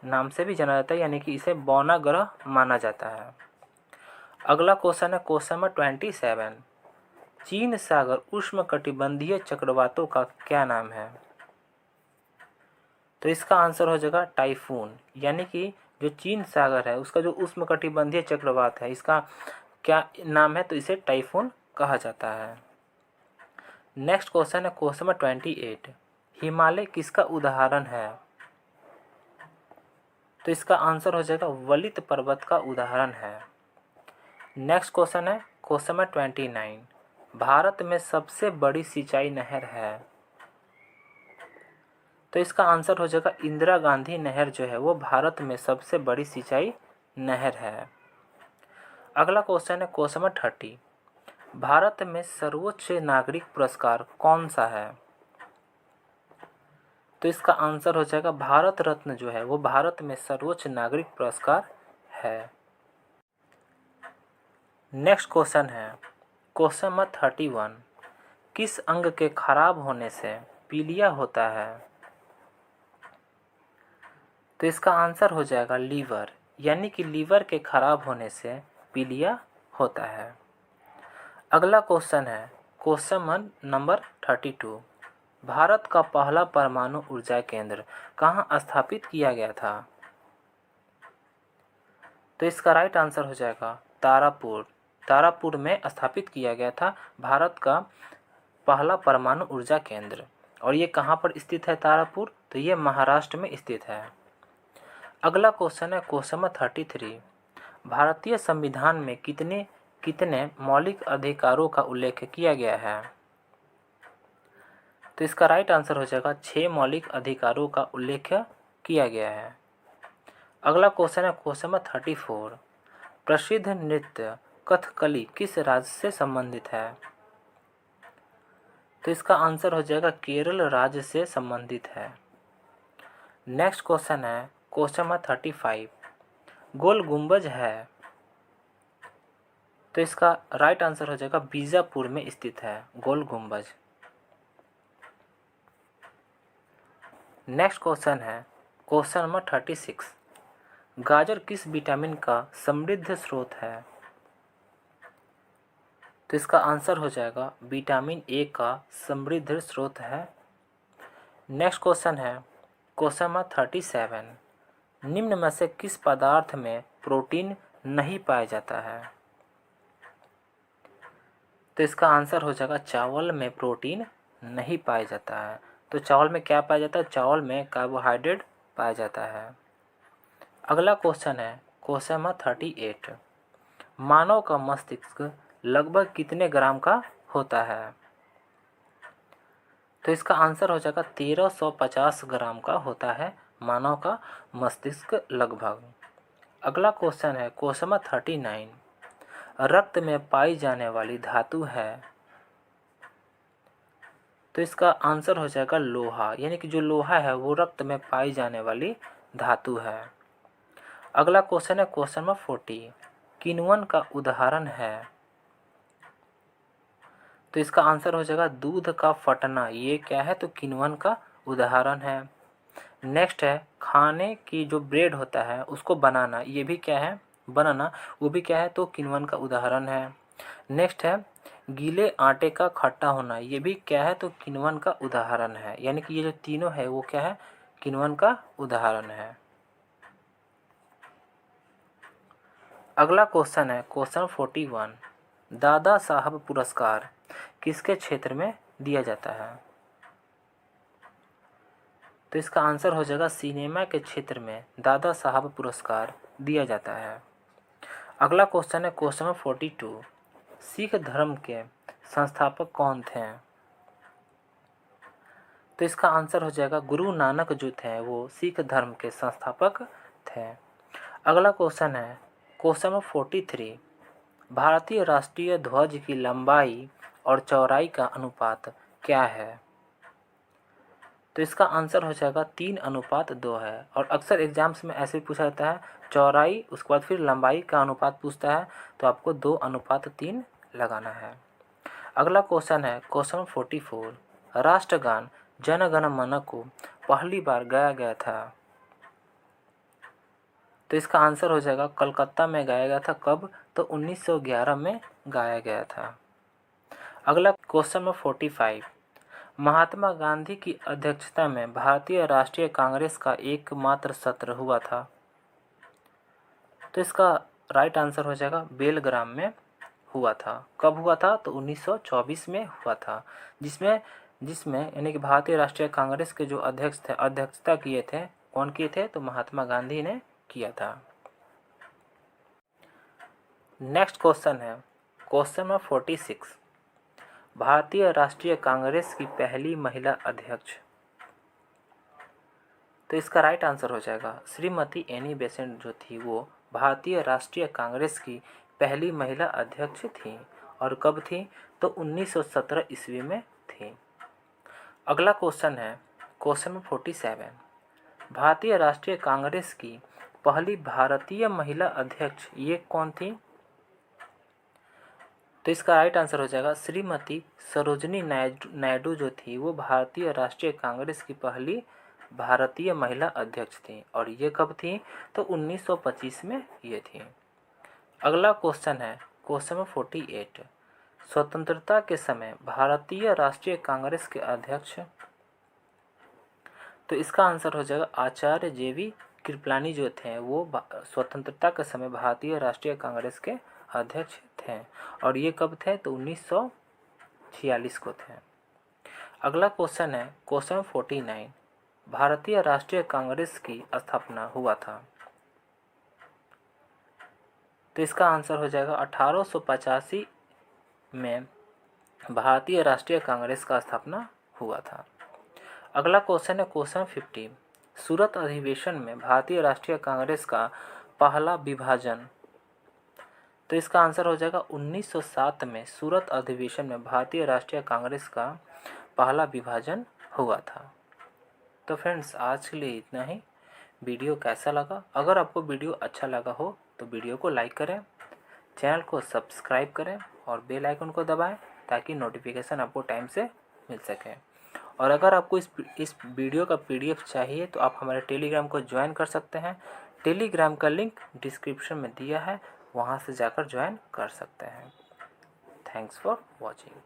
नाम से भी जाना जाता है, यानी कि इसे बौना ग्रह माना जाता है। अगला क्वेश्चन है क्वेश्चन नंबर 27। चीन सागर उष्णकटिबंधीय चक्रवातों का क्या नाम है? तो इसका आंसर हो जाएगा टाइफून, यानी कि जो चीन सागर है उसका जो उष्णकटिबंधीय चक्रवात है इसका क्या नाम है? तो इसे टाइफून कहा जाता है। नेक्स्ट क्वेश्चन है क्वेश्चन नंबर 28। हिमालय किसका उदाहरण है? तो इसका आंसर हो जाएगा वलित पर्वत का उदाहरण है। नेक्स्ट क्वेश्चन है क्वेश्चन नंबर 29। भारत में सबसे बड़ी सिंचाई नहर है? तो इसका आंसर हो जाएगा इंदिरा गांधी नहर जो है वो भारत में सबसे बड़ी सिंचाई नहर है। अगला क्वेश्चन है क्वेश्चन नंबर 30। भारत में सर्वोच्च नागरिक पुरस्कार कौन सा है? तो इसका आंसर हो जाएगा भारत रत्न जो है वो भारत में सर्वोच्च नागरिक पुरस्कार है। नेक्स्ट क्वेश्चन है क्वेश्चन नंबर 31। किस अंग के खराब होने से पीलिया होता है? तो इसका आंसर हो जाएगा लीवर, यानी कि लीवर के खराब होने से पीलिया होता है। अगला क्वेश्चन है क्वेश्चन नंबर 32। भारत का पहला परमाणु ऊर्जा केंद्र कहाँ स्थापित किया गया था? तो इसका राइट आंसर हो जाएगा तारापुर। तारापुर में स्थापित किया गया था भारत का पहला परमाणु ऊर्जा केंद्र। और ये कहाँ पर स्थित है तारापुर? तो ये महाराष्ट्र में स्थित है। अगला क्वेश्चन है क्वेश्चन नंबर 33। भारतीय संविधान में कितने कितने मौलिक अधिकारों का उल्लेख किया गया है? तो इसका राइट आंसर हो जाएगा 6 मौलिक अधिकारों का उल्लेख किया गया है। अगला क्वेश्चन है क्वेश्चन नंबर 34। प्रसिद्ध नृत्य कथकली किस राज्य से संबंधित है? तो इसका आंसर हो जाएगा केरल राज्य से संबंधित है। नेक्स्ट क्वेश्चन है क्वेश्चन नंबर 35। गोल गुंबज है, तो इसका राइट आंसर हो जाएगा बीजापुर में स्थित है गोल गुंबज। नेक्स्ट क्वेश्चन है क्वेश्चन नंबर 36। गाजर किस विटामिन का समृद्ध स्रोत है? तो इसका आंसर हो जाएगा विटामिन ए का समृद्ध स्रोत है। नेक्स्ट क्वेश्चन है क्वेश्चन नंबर 37। निम्न में से किस पदार्थ में प्रोटीन नहीं पाया जाता है? तो इसका आंसर हो जाएगा चावल में प्रोटीन नहीं पाया जाता है। तो चावल में क्या पाया जाता है? चावल में कार्बोहाइड्रेट पाया जाता है। अगला क्वेश्चन है क्वेश्चन नंबर 38। मानव का मस्तिष्क लगभग कितने ग्राम का होता है? तो इसका आंसर हो जाएगा 1350 ग्राम का होता है मानव का मस्तिष्क लगभग। अगला क्वेश्चन है क्वेश्चन नंबर 39, रक्त में पाई जाने वाली धातु है। तो इसका आंसर हो जाएगा लोहा, यानी कि जो लोहा है वो रक्त में पाई जाने वाली धातु है। अगला क्वेश्चन है क्वेश्चन नंबर 40, किण्वन का उदाहरण है। तो इसका आंसर हो जाएगा दूध का फटना, ये क्या है? तो किण्वन का उदाहरण है। नेक्स्ट है खाने की जो ब्रेड होता है उसको बनाना, ये भी क्या है? बनाना, वो भी क्या है? तो किण्वन का उदाहरण है। नेक्स्ट है गीले आटे का खट्टा होना, ये भी क्या है? तो किण्वन का उदाहरण है। यानी कि ये जो तीनों है वो क्या है? किण्वन का उदाहरण है। अगला क्वेश्चन है क्वेश्चन 41, दादा साहब पुरस्कार किसके क्षेत्र में दिया जाता है? तो इसका आंसर हो जाएगा सिनेमा के क्षेत्र में दादा साहब पुरस्कार दिया जाता है। अगला क्वेश्चन है क्वेश्चन 42, सिख धर्म के संस्थापक कौन थे? तो इसका आंसर हो जाएगा गुरु नानक जो थे वो सिख धर्म के संस्थापक थे। अगला क्वेश्चन है क्वेश्चन नंबर 43, भारतीय राष्ट्रीय ध्वज की लंबाई और चौड़ाई का अनुपात क्या है? तो इसका आंसर हो जाएगा 3:2 है। और अक्सर एग्जाम्स में ऐसे पूछा जाता है चौड़ाई, उसके बाद फिर लंबाई का अनुपात पूछता है, तो आपको 2:3 लगाना है। अगला क्वेश्चन है क्वेश्चन 44, राष्ट्रगान जन गण मन को पहली बार गाया गया था। तो इसका आंसर हो जाएगा कलकत्ता में गाया गया था। कब? तो 1911 में गाया गया था। अगला क्वेश्चन नंबर 45, महात्मा गांधी की अध्यक्षता में भारतीय राष्ट्रीय कांग्रेस का एकमात्र सत्र हुआ था। तो इसका राइट आंसर हो जाएगा बेलग्राम में हुआ था। कब हुआ था? तो 1924 में हुआ था, जिसमें यानी कि भारतीय राष्ट्रीय कांग्रेस के जो अध्यक्ष थे, अध्यक्षता किए थे, कौन किए थे? तो महात्मा गांधी ने किया था। नेक्स्ट क्वेश्चन है क्वेश्चन नंबर 46, भारतीय राष्ट्रीय कांग्रेस की पहली महिला अध्यक्ष। तो इसका राइट आंसर हो जाएगा श्रीमती एनी बेसेंट जो थी वो भारतीय राष्ट्रीय कांग्रेस की पहली महिला अध्यक्ष थी। और कब थी? तो 1917 ईस्वी में थी। अगला क्वेश्चन है क्वेश्चन नंबर 47, भारतीय राष्ट्रीय कांग्रेस की पहली भारतीय महिला अध्यक्ष ये कौन थी? तो इसका राइट आंसर हो जाएगा श्रीमती सरोजनी नायडू जो थी वो भारतीय राष्ट्रीय कांग्रेस की पहली भारतीय महिला अध्यक्ष थी। और ये कब थी? तो 1925 में ये थी। अगला क्वेश्चन है क्वेश्चन नंबर 48, स्वतंत्रता के समय भारतीय राष्ट्रीय कांग्रेस के अध्यक्ष। तो इसका आंसर हो जाएगा आचार्य JV कृपलानी जो थे वो स्वतंत्रता के समय भारतीय राष्ट्रीय कांग्रेस के अध्यक्ष थे। और ये कब थे? तो 1946 को थे। अगला क्वेश्चन है क्वेश्चन 49, भारतीय राष्ट्रीय कांग्रेस की स्थापना हुआ था। तो इसका आंसर हो जाएगा 1885 में भारतीय राष्ट्रीय कांग्रेस का स्थापना हुआ था। अगला क्वेश्चन है क्वेश्चन 50, सूरत अधिवेशन में भारतीय राष्ट्रीय कांग्रेस का पहला विभाजन। तो इसका आंसर हो जाएगा 1907 में सूरत अधिवेशन में भारतीय राष्ट्रीय कांग्रेस का पहला विभाजन हुआ था। तो फ्रेंड्स आज के लिए इतना ही। वीडियो कैसा लगा? अगर आपको वीडियो अच्छा लगा हो तो वीडियो को लाइक करें, चैनल को सब्सक्राइब करें और बेल आइकन को दबाएं ताकि नोटिफिकेशन आपको टाइम से मिल सके। और अगर आपको इस वीडियो का PDF चाहिए तो आप हमारे टेलीग्राम को ज्वाइन कर सकते हैं। टेलीग्राम का लिंक डिस्क्रिप्शन में दिया है, वहाँ से जाकर ज्वाइन कर सकते हैं। Thanks for watching.